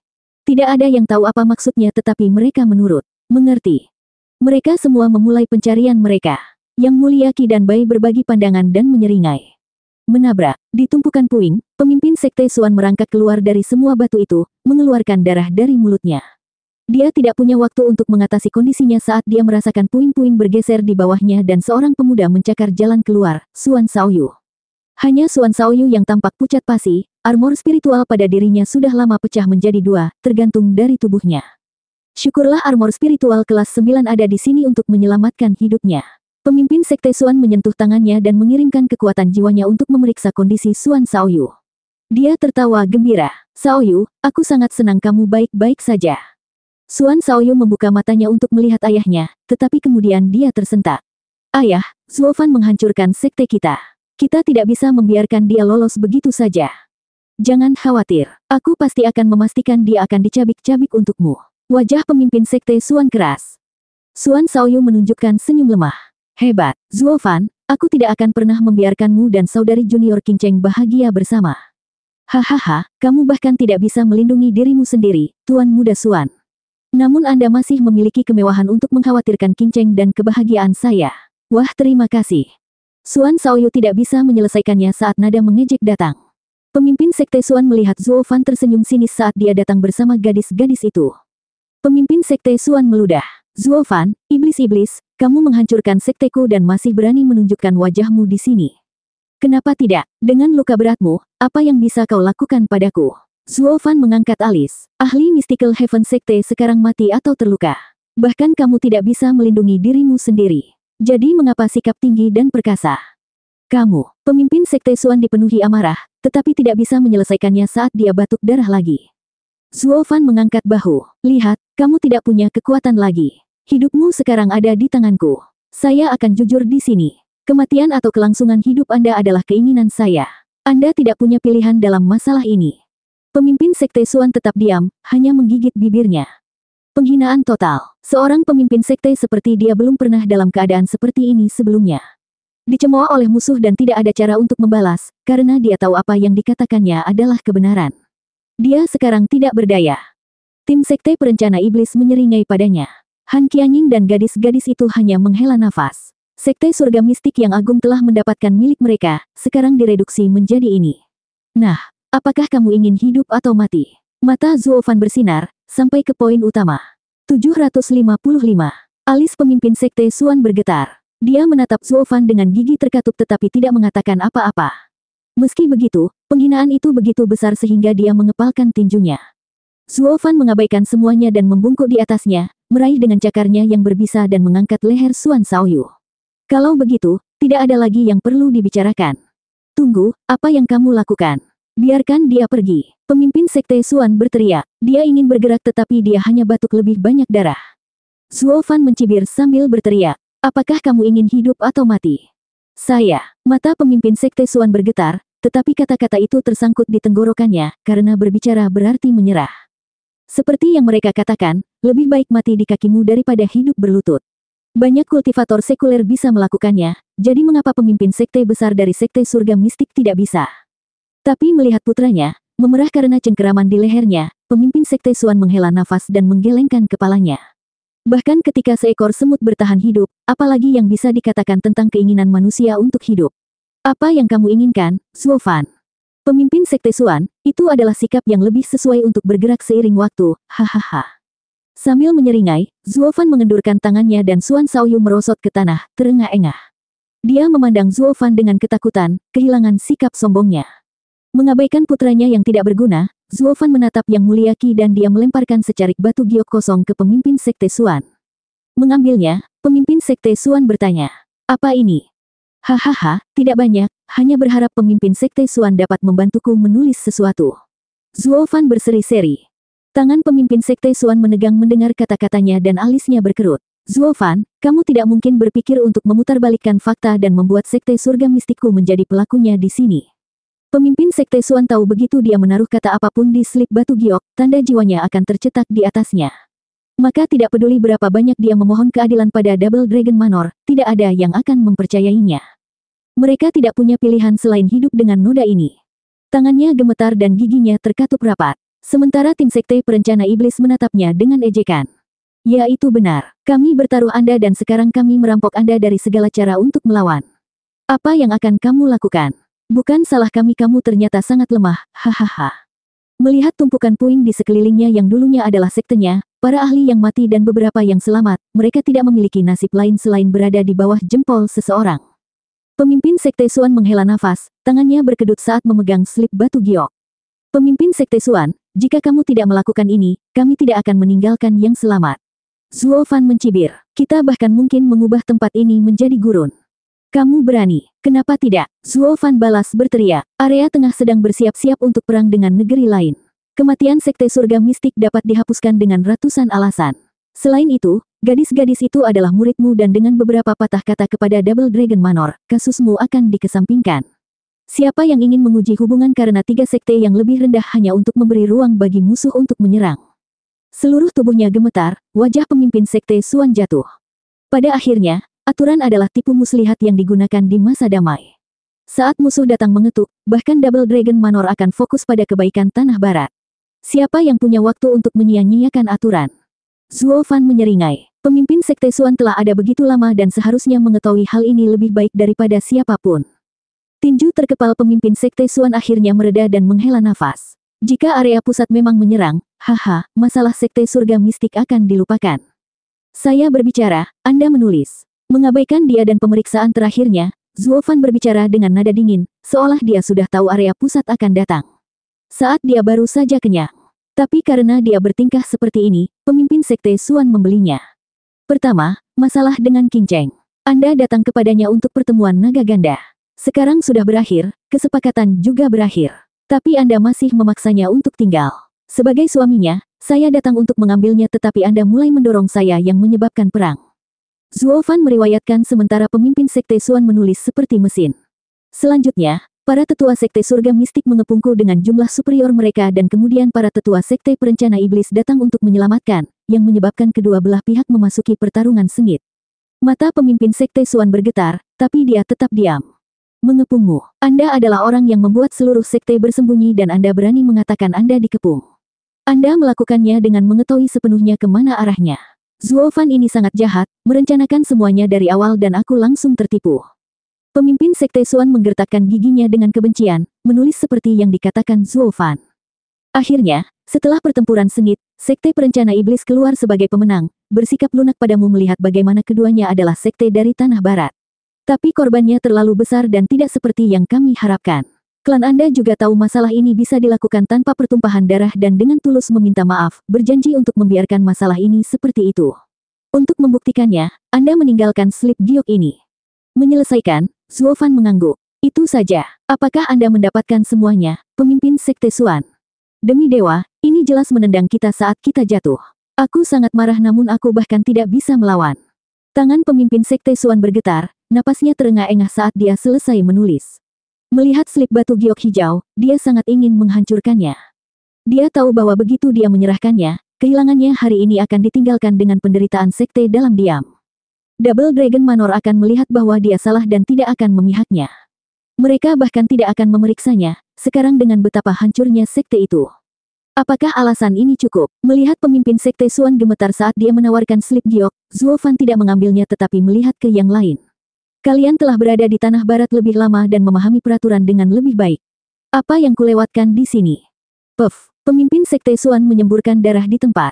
Tidak ada yang tahu apa maksudnya tetapi mereka menurut. Mengerti. Mereka semua memulai pencarian mereka. Yang Mulia Qi dan Bai berbagi pandangan dan menyeringai. Menabrak. Di tumpukan puing, pemimpin sekte Xuan merangkak keluar dari semua batu itu, mengeluarkan darah dari mulutnya. Dia tidak punya waktu untuk mengatasi kondisinya saat dia merasakan puing-puing bergeser di bawahnya dan seorang pemuda mencakar jalan keluar, Xuan Shaoyu. Hanya Xuan Shaoyu yang tampak pucat pasi, armor spiritual pada dirinya sudah lama pecah menjadi dua, tergantung dari tubuhnya. Syukurlah armor spiritual kelas 9 ada di sini untuk menyelamatkan hidupnya. Pemimpin sekte Xuan menyentuh tangannya dan mengirimkan kekuatan jiwanya untuk memeriksa kondisi Xuan Shaoyu. Dia tertawa gembira. "Shaoyu, aku sangat senang kamu baik-baik saja." Xuan Shaoyu membuka matanya untuk melihat ayahnya, tetapi kemudian dia tersentak. "Ayah, Zuo Fan menghancurkan sekte kita. Kita tidak bisa membiarkan dia lolos begitu saja. Jangan khawatir, aku pasti akan memastikan dia akan dicabik-cabik untukmu." Wajah pemimpin sekte Xuan keras. Xuan Shaoyu menunjukkan senyum lemah. "Hebat, Zuo Fan, Aku tidak akan pernah membiarkanmu dan saudari junior Qingcheng bahagia bersama. Hahaha, kamu bahkan tidak bisa melindungi dirimu sendiri, Tuan Muda Xuan. Namun Anda masih memiliki kemewahan untuk mengkhawatirkan Qingcheng dan kebahagiaan saya. Wah, terima kasih. Xuan Shaoyu tidak bisa menyelesaikannya saat nada mengejek datang. Pemimpin Sekte Xuan melihat Zuo Fan tersenyum sinis saat dia datang bersama gadis-gadis itu. Pemimpin Sekte Xuan meludah. Zuo Fan, iblis-iblis, kamu menghancurkan sekteku dan masih berani menunjukkan wajahmu di sini. Kenapa tidak? Dengan luka beratmu, apa yang bisa kau lakukan padaku? Zuo Fan mengangkat alis. Ahli Mystical Heaven Sekte sekarang mati atau terluka. Bahkan kamu tidak bisa melindungi dirimu sendiri. Jadi mengapa sikap tinggi dan perkasa? Kamu, pemimpin Sekte Xuan dipenuhi amarah, tetapi tidak bisa menyelesaikannya saat dia batuk darah lagi. Zuo Fan mengangkat bahu. Lihat, kamu tidak punya kekuatan lagi. Hidupmu sekarang ada di tanganku. Saya akan jujur di sini. Kematian atau kelangsungan hidup Anda adalah keinginan saya. Anda tidak punya pilihan dalam masalah ini. Pemimpin Sekte Xuan tetap diam, hanya menggigit bibirnya. Penghinaan total. Seorang pemimpin sekte seperti dia belum pernah dalam keadaan seperti ini sebelumnya. Dicemooh oleh musuh dan tidak ada cara untuk membalas, karena dia tahu apa yang dikatakannya adalah kebenaran. Dia sekarang tidak berdaya. Tim Sekte Perencana Iblis menyeringai padanya. Han Qianying dan gadis-gadis itu hanya menghela nafas. Sekte Surga Mistik yang agung telah mendapatkan milik mereka, sekarang direduksi menjadi ini. Nah, apakah kamu ingin hidup atau mati? Mata Zuo Fan bersinar, sampai ke poin utama. 755. Alis pemimpin Sekte Xuan bergetar. Dia menatap Zuo Fan dengan gigi terkatup tetapi tidak mengatakan apa-apa. Meski begitu, penghinaan itu begitu besar sehingga dia mengepalkan tinjunya. Zuo Fan mengabaikan semuanya dan membungkuk di atasnya, meraih dengan cakarnya yang berbisa dan mengangkat leher Xuan Shaoyu. Kalau begitu, tidak ada lagi yang perlu dibicarakan. Tunggu, apa yang kamu lakukan? Biarkan dia pergi. Pemimpin Sekte Xuan berteriak. Dia ingin bergerak tetapi dia hanya batuk lebih banyak darah. Zuo Fan mencibir sambil berteriak. Apakah kamu ingin hidup atau mati? Saya. Mata pemimpin Sekte Xuan bergetar, tetapi kata-kata itu tersangkut di tenggorokannya, karena berbicara berarti menyerah. Seperti yang mereka katakan, lebih baik mati di kakimu daripada hidup berlutut. Banyak kultivator sekuler bisa melakukannya, jadi mengapa pemimpin sekte besar dari Sekte Surga Mistik tidak bisa? Tapi melihat putranya, memerah karena cengkeraman di lehernya, pemimpin Sekte Xuan menghela nafas dan menggelengkan kepalanya. Bahkan ketika seekor semut bertahan hidup, apalagi yang bisa dikatakan tentang keinginan manusia untuk hidup? Apa yang kamu inginkan, Zuo Fan? Pemimpin Sekte Xuan, itu adalah sikap yang lebih sesuai untuk bergerak seiring waktu, hahaha. Sambil menyeringai, Zuo Fan mengendurkan tangannya dan Xuan Shaoyu merosot ke tanah, terengah-engah. Dia memandang Zuo Fan dengan ketakutan, kehilangan sikap sombongnya. Mengabaikan putranya yang tidak berguna, Zuo Fan menatap Yang Mulia Qi dan dia melemparkan secarik batu giok kosong ke pemimpin Sekte Xuan. Mengambilnya, pemimpin Sekte Xuan bertanya, apa ini? Hahaha, tidak banyak, hanya berharap pemimpin Sekte Xuan dapat membantuku menulis sesuatu. Zuo Fan berseri-seri. Tangan pemimpin Sekte Xuan menegang mendengar kata-katanya dan alisnya berkerut. Zuo Fan, kamu tidak mungkin berpikir untuk memutarbalikkan fakta dan membuat Sekte Surga Mistikku menjadi pelakunya di sini. Pemimpin Sekte Xuan tahu begitu dia menaruh kata apapun di slip batu giok, tanda jiwanya akan tercetak di atasnya. Maka tidak peduli berapa banyak dia memohon keadilan pada Double Dragon Manor, tidak ada yang akan mempercayainya. Mereka tidak punya pilihan selain hidup dengan noda ini. Tangannya gemetar dan giginya terkatup rapat. Sementara tim Sekte Perencana Iblis menatapnya dengan ejekan. Ya itu benar, kami bertaruh Anda dan sekarang kami merampok Anda dari segala cara untuk melawan. Apa yang akan kamu lakukan? Bukan salah kami kamu ternyata sangat lemah, hahaha. Melihat tumpukan puing di sekelilingnya yang dulunya adalah sektenya, para ahli yang mati dan beberapa yang selamat, mereka tidak memiliki nasib lain selain berada di bawah jempol seseorang. Pemimpin Sekte Xuan menghela nafas, tangannya berkedut saat memegang slip batu giok. Pemimpin Sekte Xuan, jika kamu tidak melakukan ini, kami tidak akan meninggalkan yang selamat. Zuo Fan mencibir, kita bahkan mungkin mengubah tempat ini menjadi gurun. Kamu berani, kenapa tidak? Zuo Fan balas berteriak, area tengah sedang bersiap-siap untuk perang dengan negeri lain. Kematian Sekte Surga Mistik dapat dihapuskan dengan ratusan alasan. Selain itu, gadis-gadis itu adalah muridmu dan dengan beberapa patah kata kepada Double Dragon Manor, kasusmu akan dikesampingkan. Siapa yang ingin menguji hubungan karena tiga sekte yang lebih rendah hanya untuk memberi ruang bagi musuh untuk menyerang? Seluruh tubuhnya gemetar, wajah pemimpin Sekte Xuan jatuh. Pada akhirnya, aturan adalah tipu muslihat yang digunakan di masa damai. Saat musuh datang mengetuk, bahkan Double Dragon Manor akan fokus pada kebaikan tanah barat. Siapa yang punya waktu untuk menyia-nyiakan aturan? Zuo Fan menyeringai. Pemimpin Sekte Xuan telah ada begitu lama dan seharusnya mengetahui hal ini lebih baik daripada siapapun. Tinju terkepal pemimpin Sekte Xuan akhirnya mereda dan menghela nafas. Jika area pusat memang menyerang, haha, masalah Sekte Surga Mistik akan dilupakan. Saya berbicara, Anda menulis. Mengabaikan dia dan pemeriksaan terakhirnya, Zuo Fan berbicara dengan nada dingin, seolah dia sudah tahu area pusat akan datang. Saat dia baru saja kenyang. Tapi karena dia bertingkah seperti ini, pemimpin Sekte Xuan membelinya. Pertama, masalah dengan Qin Cheng. Anda datang kepadanya untuk pertemuan naga ganda. Sekarang sudah berakhir, kesepakatan juga berakhir. Tapi Anda masih memaksanya untuk tinggal. Sebagai suaminya, saya datang untuk mengambilnya tetapi Anda mulai mendorong saya yang menyebabkan perang. Zuo Fan meriwayatkan sementara pemimpin Sekte Xuan menulis seperti mesin. Selanjutnya, para tetua Sekte Surga Mistik mengepungku dengan jumlah superior mereka dan kemudian para tetua Sekte Perencana Iblis datang untuk menyelamatkan, yang menyebabkan kedua belah pihak memasuki pertarungan sengit. Mata pemimpin Sekte Xuan bergetar, tapi dia tetap diam. Mengepungmu. Anda adalah orang yang membuat seluruh sekte bersembunyi dan Anda berani mengatakan Anda dikepung. Anda melakukannya dengan mengetahui sepenuhnya kemana arahnya. Zuo Fan ini sangat jahat, merencanakan semuanya dari awal dan aku langsung tertipu. Pemimpin Sekte Xuan menggertakkan giginya dengan kebencian, menulis seperti yang dikatakan Zuo Fan. Akhirnya, setelah pertempuran sengit, Sekte Perencana Iblis keluar sebagai pemenang, bersikap lunak padamu melihat bagaimana keduanya adalah sekte dari Tanah Barat. Tapi korbannya terlalu besar dan tidak seperti yang kami harapkan. Klan Anda juga tahu masalah ini bisa dilakukan tanpa pertumpahan darah dan dengan tulus meminta maaf, berjanji untuk membiarkan masalah ini seperti itu. Untuk membuktikannya, Anda meninggalkan slip giok ini. Menyelesaikan, Zuo Fan mengangguk. Itu saja. Apakah Anda mendapatkan semuanya, pemimpin Sekte Xuan? Demi dewa, ini jelas menendang kita saat kita jatuh. Aku sangat marah namun aku bahkan tidak bisa melawan. Tangan pemimpin Sekte Xuan bergetar, napasnya terengah-engah saat dia selesai menulis. Melihat slip batu giok hijau, dia sangat ingin menghancurkannya. Dia tahu bahwa begitu dia menyerahkannya, kehilangannya hari ini akan ditinggalkan dengan penderitaan sekte dalam diam. Double Dragon Manor akan melihat bahwa dia salah dan tidak akan memihaknya. Mereka bahkan tidak akan memeriksanya, sekarang dengan betapa hancurnya sekte itu. Apakah alasan ini cukup? Melihat pemimpin Sekte Xuan gemetar saat dia menawarkan slip giok, Zuo Fan tidak mengambilnya tetapi melihat ke yang lain. Kalian telah berada di Tanah Barat lebih lama dan memahami peraturan dengan lebih baik. Apa yang kulewatkan di sini? Puff, pemimpin Sekte Xuan menyemburkan darah di tempat.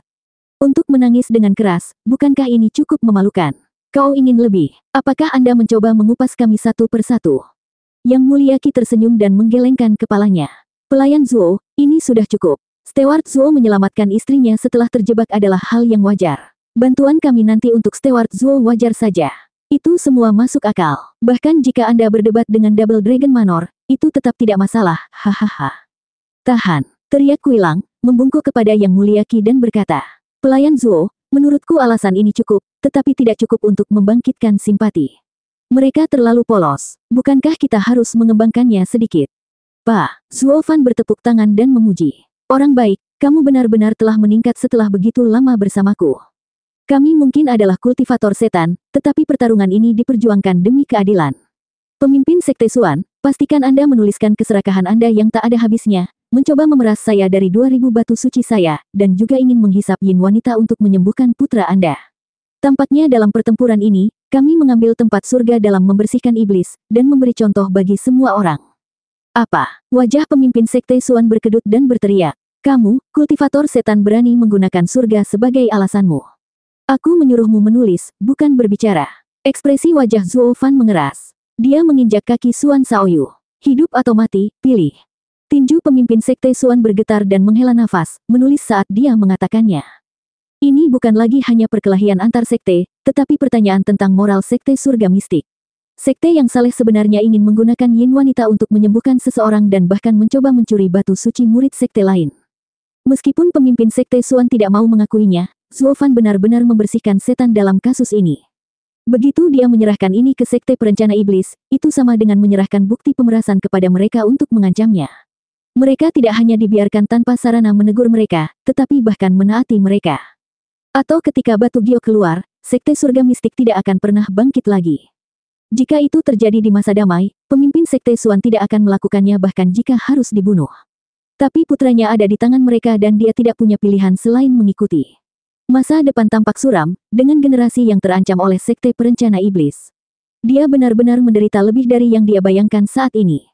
Untuk menangis dengan keras, bukankah ini cukup memalukan? Kau ingin lebih? Apakah Anda mencoba mengupas kami satu persatu? Yang Mulia Qi tersenyum dan menggelengkan kepalanya. Pelayan Zuo, ini sudah cukup. Steward Zuo menyelamatkan istrinya setelah terjebak adalah hal yang wajar. Bantuan kami nanti untuk Steward Zuo wajar saja. Itu semua masuk akal. Bahkan jika Anda berdebat dengan Double Dragon Manor, itu tetap tidak masalah, hahaha. Tahan, teriak Kuilang, membungkuk kepada Yang Mulia Qi dan berkata, Pelayan Zuo, menurutku alasan ini cukup, tetapi tidak cukup untuk membangkitkan simpati. Mereka terlalu polos, bukankah kita harus mengembangkannya sedikit? Pak, Zuo Fan bertepuk tangan dan memuji. Orang baik, kamu benar-benar telah meningkat setelah begitu lama bersamaku. Kami mungkin adalah kultivator setan, tetapi pertarungan ini diperjuangkan demi keadilan. Pemimpin Sekte Xuan, pastikan Anda menuliskan keserakahan Anda yang tak ada habisnya, mencoba memeras saya dari 2000 batu suci saya, dan juga ingin menghisap yin wanita untuk menyembuhkan putra Anda. Tampaknya dalam pertempuran ini, kami mengambil tempat surga dalam membersihkan iblis, dan memberi contoh bagi semua orang. Apa? Wajah pemimpin Sekte Xuan berkedut dan berteriak. Kamu, kultivator setan berani menggunakan surga sebagai alasanmu. Aku menyuruhmu menulis, bukan berbicara. Ekspresi wajah Zuo Fan mengeras. Dia menginjak kaki Xuan Shaoyu. Hidup atau mati, pilih. Tinju pemimpin Sekte Xuan bergetar dan menghela nafas, menulis saat dia mengatakannya. Ini bukan lagi hanya perkelahian antar sekte, tetapi pertanyaan tentang moral sekte surga mistik. Sekte yang saleh sebenarnya ingin menggunakan yin wanita untuk menyembuhkan seseorang dan bahkan mencoba mencuri batu suci murid sekte lain. Meskipun pemimpin Sekte Xuan tidak mau mengakuinya, Zuo Fan benar-benar membersihkan setan dalam kasus ini. Begitu dia menyerahkan ini ke Sekte Perencana Iblis, itu sama dengan menyerahkan bukti pemerasan kepada mereka untuk mengancamnya. Mereka tidak hanya dibiarkan tanpa sarana menegur mereka, tetapi bahkan menaati mereka. Atau ketika batu giok keluar, sekte surga mistik tidak akan pernah bangkit lagi. Jika itu terjadi di masa damai, pemimpin sekte Suan tidak akan melakukannya bahkan jika harus dibunuh. Tapi putranya ada di tangan mereka dan dia tidak punya pilihan selain mengikuti. Masa depan tampak suram, dengan generasi yang terancam oleh sekte perencana iblis. Dia benar-benar menderita lebih dari yang dia bayangkan saat ini.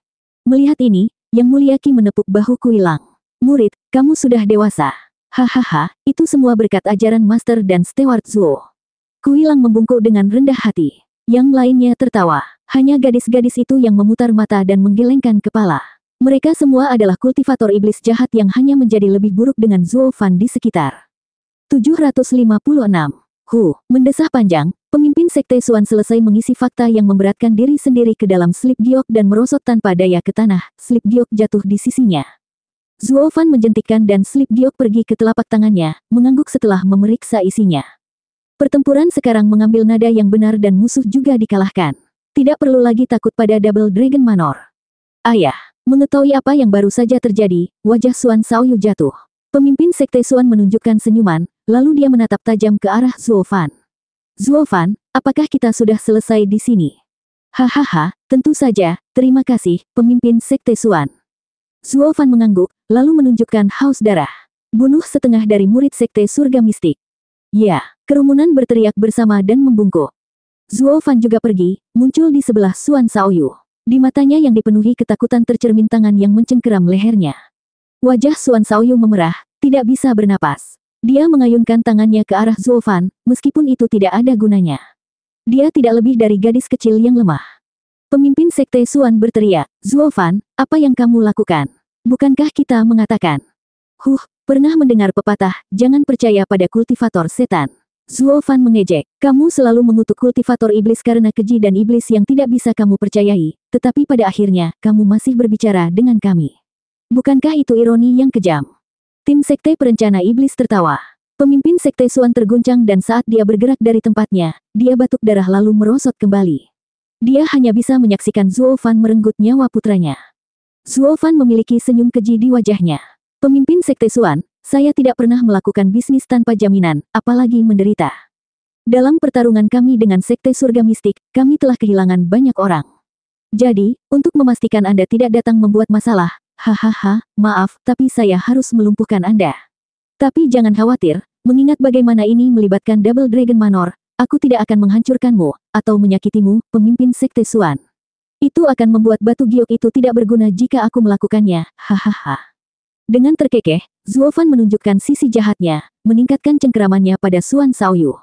Melihat ini, Yang Mulia Qi menepuk bahu Kuilang. Murid, kamu sudah dewasa. Hahaha, itu semua berkat ajaran Master dan Steward Zuo. Kuilang membungkuk dengan rendah hati. Yang lainnya tertawa. Hanya gadis-gadis itu yang memutar mata dan menggelengkan kepala. Mereka semua adalah kultivator iblis jahat yang hanya menjadi lebih buruk dengan Zuo Fan di sekitar. 756. Mendesah panjang, pemimpin sekte Suan selesai mengisi fakta yang memberatkan diri sendiri ke dalam slip giok dan merosot tanpa daya ke tanah. Slip giok jatuh di sisinya. Zuo Fan menjentikkan dan slip giok pergi ke telapak tangannya, mengangguk setelah memeriksa isinya. Pertempuran sekarang mengambil nada yang benar dan musuh juga dikalahkan. Tidak perlu lagi takut pada Double Dragon Manor. Ayah, mengetahui apa yang baru saja terjadi, wajah Suan Xiaoyu jatuh. Pemimpin sekte Suan menunjukkan senyuman, lalu dia menatap tajam ke arah Zuo Fan. Zuo Fan, apakah kita sudah selesai di sini? Hahaha, tentu saja, terima kasih, pemimpin sekte Suan. Zuo Fan mengangguk, lalu menunjukkan haus darah. Bunuh setengah dari murid sekte surga mistik. Ya, kerumunan berteriak bersama dan membungkuk. Zuo Fan juga pergi, muncul di sebelah Suan Xiaoyu. Di matanya yang dipenuhi ketakutan tercermin tangan yang mencengkeram lehernya. Wajah Suan Xiaoyu memerah, tidak bisa bernapas. Dia mengayunkan tangannya ke arah Zuo Fan, meskipun itu tidak ada gunanya. Dia tidak lebih dari gadis kecil yang lemah. Pemimpin sekte Suan berteriak, Zuo Fan, apa yang kamu lakukan? Bukankah kita mengatakan? Pernah mendengar pepatah, jangan percaya pada kultivator setan. Zuo Fan mengejek, kamu selalu mengutuk kultivator iblis karena keji dan iblis yang tidak bisa kamu percayai, tetapi pada akhirnya, kamu masih berbicara dengan kami. Bukankah itu ironi yang kejam? Tim sekte perencana iblis tertawa. Pemimpin sekte Suan terguncang dan saat dia bergerak dari tempatnya, dia batuk darah lalu merosot kembali. Dia hanya bisa menyaksikan Zuo Fan merenggut nyawa putranya. Zuo Fan memiliki senyum keji di wajahnya. Pemimpin sekte Suan, saya tidak pernah melakukan bisnis tanpa jaminan, apalagi menderita. Dalam pertarungan kami dengan sekte surga mistik, kami telah kehilangan banyak orang. Jadi, untuk memastikan Anda tidak datang membuat masalah, hahaha, maaf, tapi saya harus melumpuhkan Anda. Tapi jangan khawatir, mengingat bagaimana ini melibatkan Double Dragon Manor, aku tidak akan menghancurkanmu, atau menyakitimu, pemimpin sekte Suan. Itu akan membuat batu giok itu tidak berguna jika aku melakukannya, hahaha. Dengan terkekeh, Zuo Fan menunjukkan sisi jahatnya, meningkatkan cengkeramannya pada Suan Xiaoyu.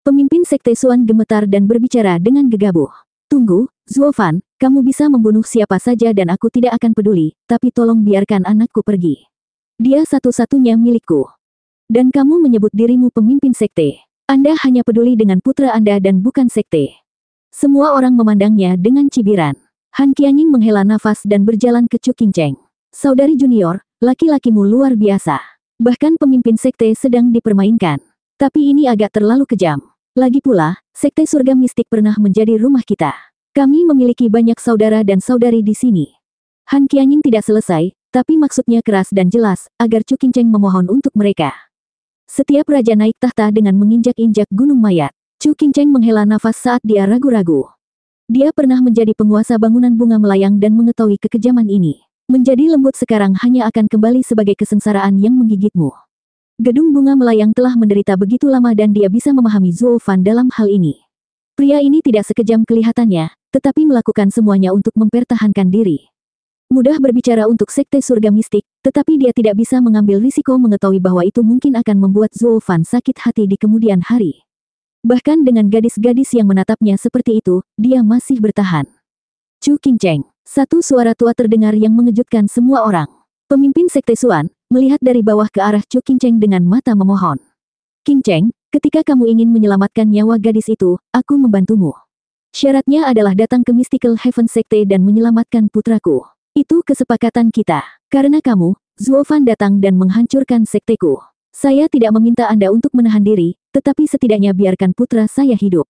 Pemimpin sekte Suan gemetar dan berbicara dengan gegabah. Tunggu, Zuo Fan, kamu bisa membunuh siapa saja dan aku tidak akan peduli, tapi tolong biarkan anakku pergi. Dia satu-satunya milikku. Dan kamu menyebut dirimu pemimpin sekte. Anda hanya peduli dengan putra Anda dan bukan sekte. Semua orang memandangnya dengan cibiran. Han Qianying menghela nafas dan berjalan ke Chu Qingcheng. Saudari junior, laki-lakimu luar biasa. Bahkan pemimpin sekte sedang dipermainkan. Tapi ini agak terlalu kejam. Lagi pula, sekte surga mistik pernah menjadi rumah kita. Kami memiliki banyak saudara dan saudari di sini. Han Qianying tidak selesai, tapi maksudnya keras dan jelas, agar Chu Qingcheng memohon untuk mereka. Setiap raja naik tahta dengan menginjak-injak gunung mayat. Chu Qingcheng menghela nafas saat dia ragu-ragu. Dia pernah menjadi penguasa bangunan bunga melayang dan mengetahui kekejaman ini. Menjadi lembut sekarang hanya akan kembali sebagai kesengsaraan yang menggigitmu. Gedung bunga melayang telah menderita begitu lama dan dia bisa memahami Zuo Fan dalam hal ini. Pria ini tidak sekejam kelihatannya, tetapi melakukan semuanya untuk mempertahankan diri. Mudah berbicara untuk sekte surga mistik, tetapi dia tidak bisa mengambil risiko mengetahui bahwa itu mungkin akan membuat Zuo Fan sakit hati di kemudian hari. Bahkan dengan gadis-gadis yang menatapnya seperti itu, dia masih bertahan. Chu Qingcheng, satu suara tua terdengar yang mengejutkan semua orang. Pemimpin sekte Suan, melihat dari bawah ke arah Chu Qingcheng dengan mata memohon. Qingcheng, ketika kamu ingin menyelamatkan nyawa gadis itu, aku membantumu. Syaratnya adalah datang ke Mystical Heaven Sekte dan menyelamatkan putraku. Itu kesepakatan kita. Karena kamu, Zuo Fan datang dan menghancurkan sekteku. Saya tidak meminta Anda untuk menahan diri, tetapi setidaknya biarkan putra saya hidup.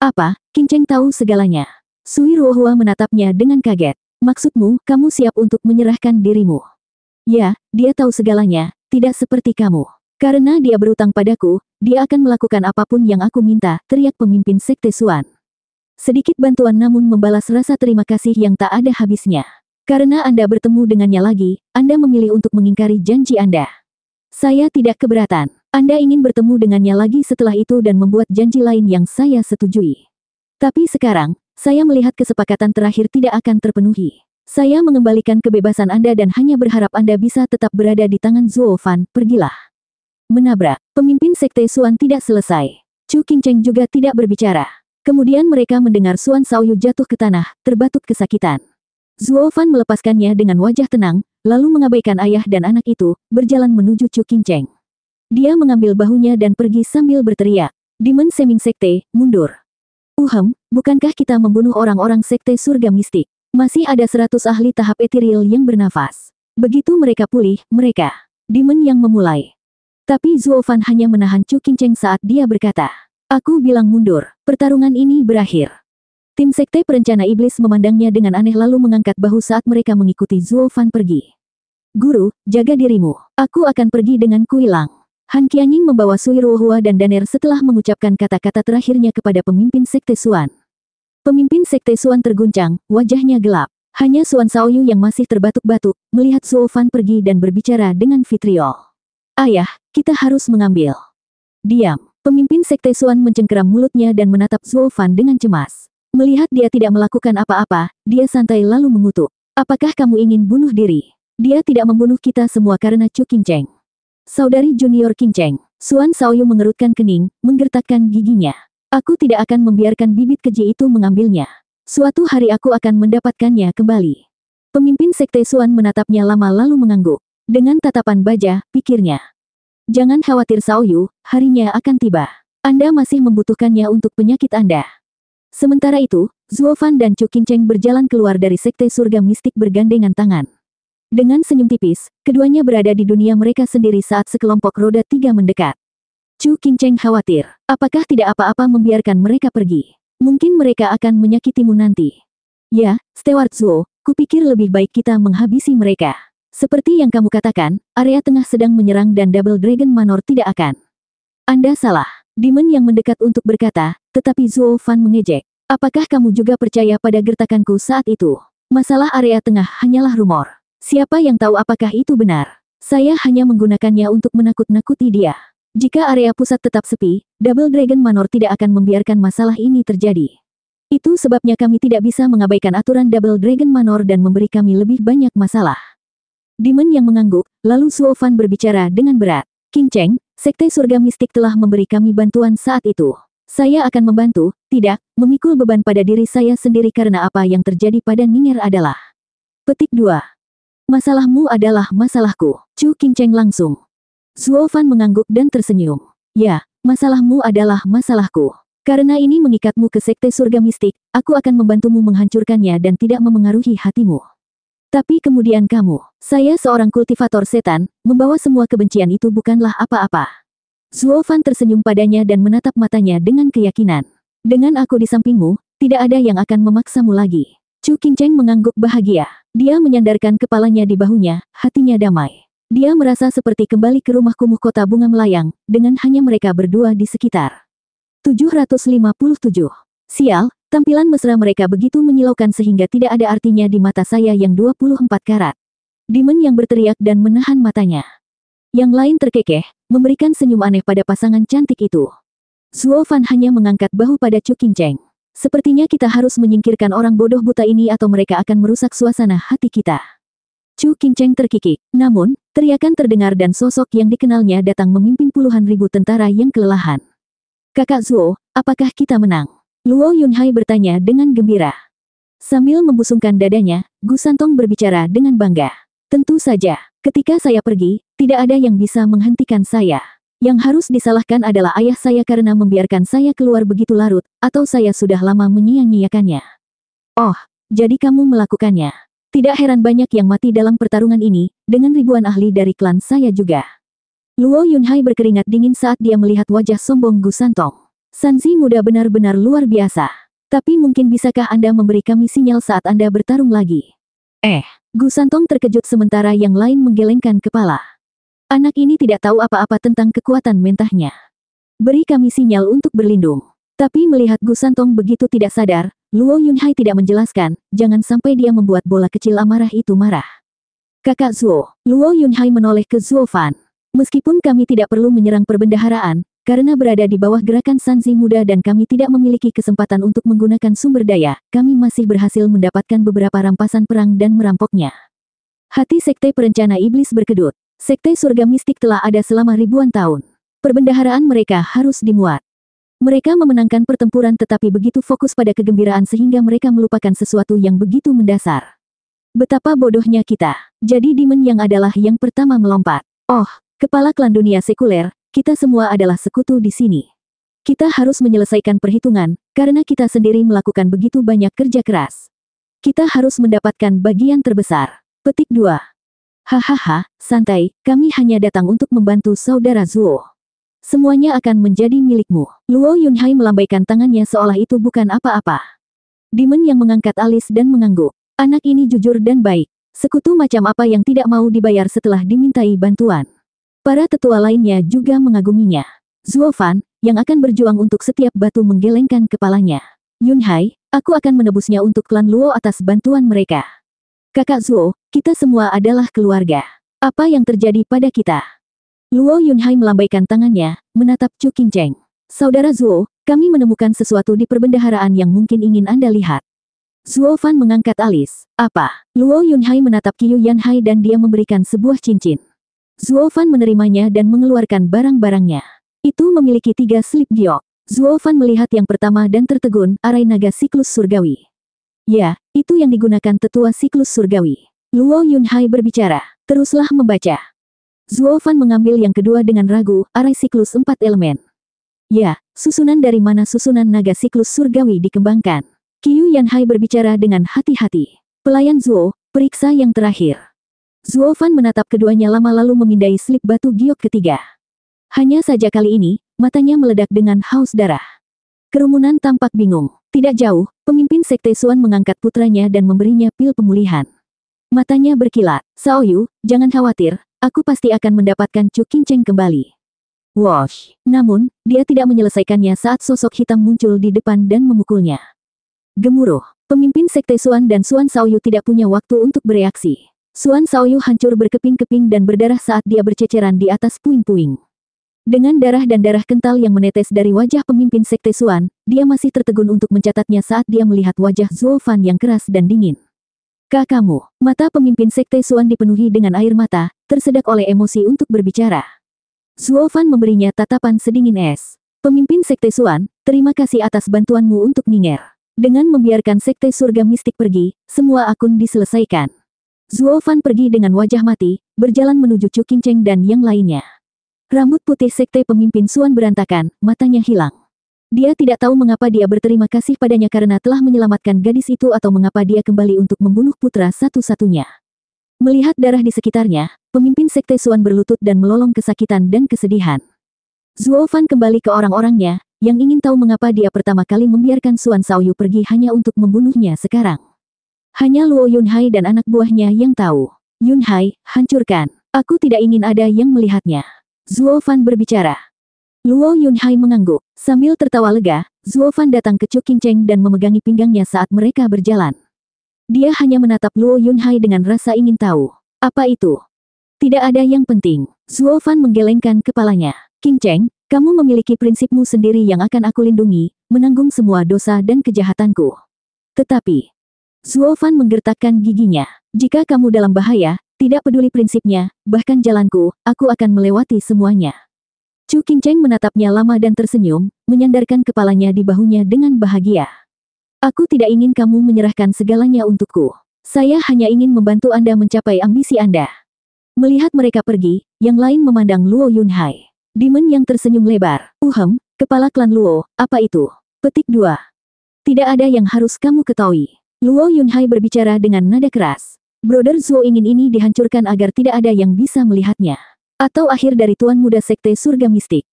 Apa? Qingcheng tahu segalanya. Sui Ruohua menatapnya dengan kaget. Maksudmu, kamu siap untuk menyerahkan dirimu? Ya, dia tahu segalanya, tidak seperti kamu. Karena dia berutang padaku, dia akan melakukan apapun yang aku minta, teriak pemimpin Sekte Xuan. Sedikit bantuan namun membalas rasa terima kasih yang tak ada habisnya. Karena Anda bertemu dengannya lagi, Anda memilih untuk mengingkari janji Anda. Saya tidak keberatan. Anda ingin bertemu dengannya lagi setelah itu dan membuat janji lain yang saya setujui. Tapi sekarang, saya melihat kesepakatan terakhir tidak akan terpenuhi. Saya mengembalikan kebebasan Anda dan hanya berharap Anda bisa tetap berada di tangan Zuo Fan, pergilah. Menabrak, pemimpin Sekte Xuan tidak selesai. Chu Qingcheng juga tidak berbicara. Kemudian mereka mendengar Xuan Shaoyu jatuh ke tanah, terbatuk kesakitan. Zuo Fan melepaskannya dengan wajah tenang, lalu mengabaikan ayah dan anak itu, berjalan menuju Chu Qingcheng. Dia mengambil bahunya dan pergi sambil berteriak, Demon Seming Sekte, mundur. Bukankah kita membunuh orang-orang Sekte Surga Mistik? Masih ada 100 ahli tahap etiril yang bernafas. Begitu mereka pulih, mereka, Demon yang memulai. Tapi Zuo Fan hanya menahan Chu Qingcheng saat dia berkata, aku bilang mundur, pertarungan ini berakhir. Tim Sekte Perencana Iblis memandangnya dengan aneh lalu mengangkat bahu saat mereka mengikuti Zuo Fan pergi. Guru, jaga dirimu. Aku akan pergi dengan Kuilang. Han Qianying membawa Sui Ruohua dan Daner setelah mengucapkan kata-kata terakhirnya kepada pemimpin Sekte Xuan. Pemimpin Sekte Xuan terguncang, wajahnya gelap. Hanya Xuan Shaoyu yang masih terbatuk-batuk, melihat Zuo Fan pergi dan berbicara dengan vitriol. Ayah, kita harus mengambil. Diam. Pemimpin Sekte Xuan mencengkeram mulutnya dan menatap Zuo Fan dengan cemas. Melihat dia tidak melakukan apa-apa, dia santai lalu mengutuk. Apakah kamu ingin bunuh diri? Dia tidak membunuh kita semua karena Chu Qingcheng. Saudari junior Qingcheng, Xuan Shaoyu mengerutkan kening, menggertakkan giginya. Aku tidak akan membiarkan bibit keji itu mengambilnya. Suatu hari aku akan mendapatkannya kembali. Pemimpin Sekte Xuan menatapnya lama lalu mengangguk. Dengan tatapan baja, pikirnya. Jangan khawatir Shaoyu, harinya akan tiba. Anda masih membutuhkannya untuk penyakit Anda. Sementara itu, Zuo Fan dan Chu Qingcheng berjalan keluar dari Sekte Surga Mistik bergandengan tangan. Dengan senyum tipis, keduanya berada di dunia mereka sendiri saat sekelompok roda 3 mendekat. Chu Qingcheng khawatir, apakah tidak apa-apa membiarkan mereka pergi? Mungkin mereka akan menyakitimu nanti. Ya, Steward Zuo, kupikir lebih baik kita menghabisi mereka. Seperti yang kamu katakan, area tengah sedang menyerang dan Double Dragon Manor tidak akan. Anda salah. Demon yang mendekat untuk berkata, tetapi Zuo Fan mengejek. Apakah kamu juga percaya pada gertakanku saat itu? Masalah area tengah hanyalah rumor. Siapa yang tahu apakah itu benar? Saya hanya menggunakannya untuk menakut-nakuti dia. Jika area pusat tetap sepi, Double Dragon Manor tidak akan membiarkan masalah ini terjadi. Itu sebabnya kami tidak bisa mengabaikan aturan Double Dragon Manor dan memberi kami lebih banyak masalah. Demon yang mengangguk, lalu Zuo Fan berbicara dengan berat. Qingcheng, Sekte Surga Mistik telah memberi kami bantuan saat itu. Saya akan membantu, tidak, memikul beban pada diri saya sendiri karena apa yang terjadi pada Ning'er adalah. Petik 2. Masalahmu adalah masalahku. Chu Qingcheng langsung. Zuo Fan mengangguk dan tersenyum. Ya, masalahmu adalah masalahku. Karena ini mengikatmu ke Sekte Surga Mistik, aku akan membantumu menghancurkannya dan tidak memengaruhi hatimu. Tapi kemudian kamu, saya seorang kultivator setan, membawa semua kebencian itu bukanlah apa-apa. Zuo Fan tersenyum padanya dan menatap matanya dengan keyakinan. Dengan aku di sampingmu, tidak ada yang akan memaksamu lagi. Chu Qingcheng mengangguk bahagia. Dia menyandarkan kepalanya di bahunya, hatinya damai. Dia merasa seperti kembali ke rumah kumuh kota bunga melayang, dengan hanya mereka berdua di sekitar. 757. Sial. Tampilan mesra mereka begitu menyilaukan sehingga tidak ada artinya di mata saya yang 24 karat. Demon yang berteriak dan menahan matanya. Yang lain terkekeh, memberikan senyum aneh pada pasangan cantik itu. Zuo Fan hanya mengangkat bahu pada Chu Qingcheng. Sepertinya kita harus menyingkirkan orang bodoh buta ini atau mereka akan merusak suasana hati kita. Chu Qingcheng terkikik. Namun, teriakan terdengar dan sosok yang dikenalnya datang memimpin puluhan ribu tentara yang kelelahan. Kakak Zuo, apakah kita menang? Luo Yunhai bertanya dengan gembira. Sambil membusungkan dadanya, Gu Santong berbicara dengan bangga. Tentu saja, ketika saya pergi, tidak ada yang bisa menghentikan saya. Yang harus disalahkan adalah ayah saya karena membiarkan saya keluar begitu larut, atau saya sudah lama menyia-nyiakannya. Oh, jadi kamu melakukannya. Tidak heran banyak yang mati dalam pertarungan ini, dengan ribuan ahli dari klan saya juga. Luo Yunhai berkeringat dingin saat dia melihat wajah sombong Gu Santong. Sanzi muda benar-benar luar biasa. Tapi mungkin bisakah Anda memberi kami sinyal saat Anda bertarung lagi? Gu Santong terkejut sementara yang lain menggelengkan kepala. Anak ini tidak tahu apa-apa tentang kekuatan mentahnya. Beri kami sinyal untuk berlindung. Tapi melihat Gu Santong begitu tidak sadar, Luo Yunhai tidak menjelaskan, jangan sampai dia membuat bola kecil amarah itu marah. Kakak Zuo, Luo Yunhai menoleh ke Zuo Fan. Meskipun kami tidak perlu menyerang perbendaharaan, karena berada di bawah gerakan Sanzi muda dan kami tidak memiliki kesempatan untuk menggunakan sumber daya, kami masih berhasil mendapatkan beberapa rampasan perang dan merampoknya. Hati Sekte Perencana Iblis berkedut. Sekte Surga Mistik telah ada selama ribuan tahun. Perbendaharaan mereka harus dimuat. Mereka memenangkan pertempuran tetapi begitu fokus pada kegembiraan sehingga mereka melupakan sesuatu yang begitu mendasar. Betapa bodohnya kita. Jadi Demon yang adalah yang pertama melompat. Oh, kepala klan dunia sekuler, kita semua adalah sekutu di sini. Kita harus menyelesaikan perhitungan, karena kita sendiri melakukan begitu banyak kerja keras. Kita harus mendapatkan bagian terbesar. Petik 2. Hahaha, santai, kami hanya datang untuk membantu saudara Zuo. Semuanya akan menjadi milikmu. Luo Yunhai melambaikan tangannya seolah itu bukan apa-apa. Demon yang mengangkat alis dan mengangguk. Anak ini jujur dan baik. Sekutu macam apa yang tidak mau dibayar setelah dimintai bantuan. Para tetua lainnya juga mengaguminya. Zuo Fan, yang akan berjuang untuk setiap batu menggelengkan kepalanya. Yunhai, aku akan menebusnya untuk klan Luo atas bantuan mereka. Kakak Zuo, kita semua adalah keluarga. Apa yang terjadi pada kita? Luo Yunhai melambaikan tangannya, menatap Chu Qingcheng. Saudara Zuo, kami menemukan sesuatu di perbendaharaan yang mungkin ingin Anda lihat. Zuo Fan mengangkat alis. Apa? Luo Yunhai menatap Qiu Yanhai dan dia memberikan sebuah cincin. Zuo Fan menerimanya dan mengeluarkan barang-barangnya. Itu memiliki 3 slip giok. Zuo Fan melihat yang pertama dan tertegun, arai naga siklus surgawi. Ya, itu yang digunakan tetua siklus surgawi. Luo Yunhai berbicara. Teruslah membaca. Zuo Fan mengambil yang kedua dengan ragu, arai siklus 4 elemen. Ya, susunan dari mana susunan naga siklus surgawi dikembangkan. Qiu Yanhai berbicara dengan hati-hati. Pelayan Zuo, periksa yang terakhir. Zuo Fan menatap keduanya lama lalu memindai slip batu giok ketiga. Hanya saja kali ini, matanya meledak dengan haus darah. Kerumunan tampak bingung. Tidak jauh, pemimpin Sekte Suan mengangkat putranya dan memberinya pil pemulihan. Matanya berkilat. Shaoyu, jangan khawatir, aku pasti akan mendapatkan Chu Qingcheng kembali. Wosh. Namun, dia tidak menyelesaikannya saat sosok hitam muncul di depan dan memukulnya. Gemuruh. Pemimpin Sekte Suan dan Suan Shaoyu tidak punya waktu untuk bereaksi. Suan Shaoyu hancur berkeping-keping dan berdarah saat dia berceceran di atas puing-puing. Dengan darah dan darah kental yang menetes dari wajah pemimpin Sekte Suan, dia masih tertegun untuk mencatatnya saat dia melihat wajah Zuo Fan yang keras dan dingin. Kakakmu, mata pemimpin Sekte Suan dipenuhi dengan air mata, tersedak oleh emosi untuk berbicara. Zuo Fan memberinya tatapan sedingin es. Pemimpin Sekte Suan, terima kasih atas bantuanmu untuk Ninger. Dengan membiarkan Sekte Surga Mistik pergi, semua akun diselesaikan. Zuo Fan pergi dengan wajah mati, berjalan menuju Chu Qingcheng dan yang lainnya. Rambut putih Sekte pemimpin Suan berantakan, matanya hilang. Dia tidak tahu mengapa dia berterima kasih padanya karena telah menyelamatkan gadis itu atau mengapa dia kembali untuk membunuh putra satu-satunya. Melihat darah di sekitarnya, pemimpin Sekte Suan berlutut dan melolong kesakitan dan kesedihan. Zuo Fan kembali ke orang-orangnya, yang ingin tahu mengapa dia pertama kali membiarkan Suan Shaoyu pergi hanya untuk membunuhnya sekarang. Hanya Luo Yunhai dan anak buahnya yang tahu. Yunhai, hancurkan. Aku tidak ingin ada yang melihatnya. Zuo Fan berbicara. Luo Yunhai mengangguk. Sambil tertawa lega, Zuo Fan datang ke Chu Qingcheng dan memegangi pinggangnya saat mereka berjalan. Dia hanya menatap Luo Yunhai dengan rasa ingin tahu. Apa itu? Tidak ada yang penting. Zuo Fan menggelengkan kepalanya. Qingcheng, kamu memiliki prinsipmu sendiri yang akan aku lindungi, menanggung semua dosa dan kejahatanku. Tetapi, Zuo Fan menggertakkan giginya. Jika kamu dalam bahaya, tidak peduli prinsipnya, bahkan jalanku, aku akan melewati semuanya. Chu Qingcheng menatapnya lama dan tersenyum, menyandarkan kepalanya di bahunya dengan bahagia. Aku tidak ingin kamu menyerahkan segalanya untukku. Saya hanya ingin membantu Anda mencapai ambisi Anda. Melihat mereka pergi, yang lain memandang Luo Yunhai. Demon yang tersenyum lebar. Kepala klan Luo, apa itu? Petik 2. Tidak ada yang harus kamu ketahui. Luo Yunhai berbicara dengan nada keras. Brother Zuo ingin ini dihancurkan agar tidak ada yang bisa melihatnya. Atau akhir dari Tuan Muda Sekte Surga Mistik.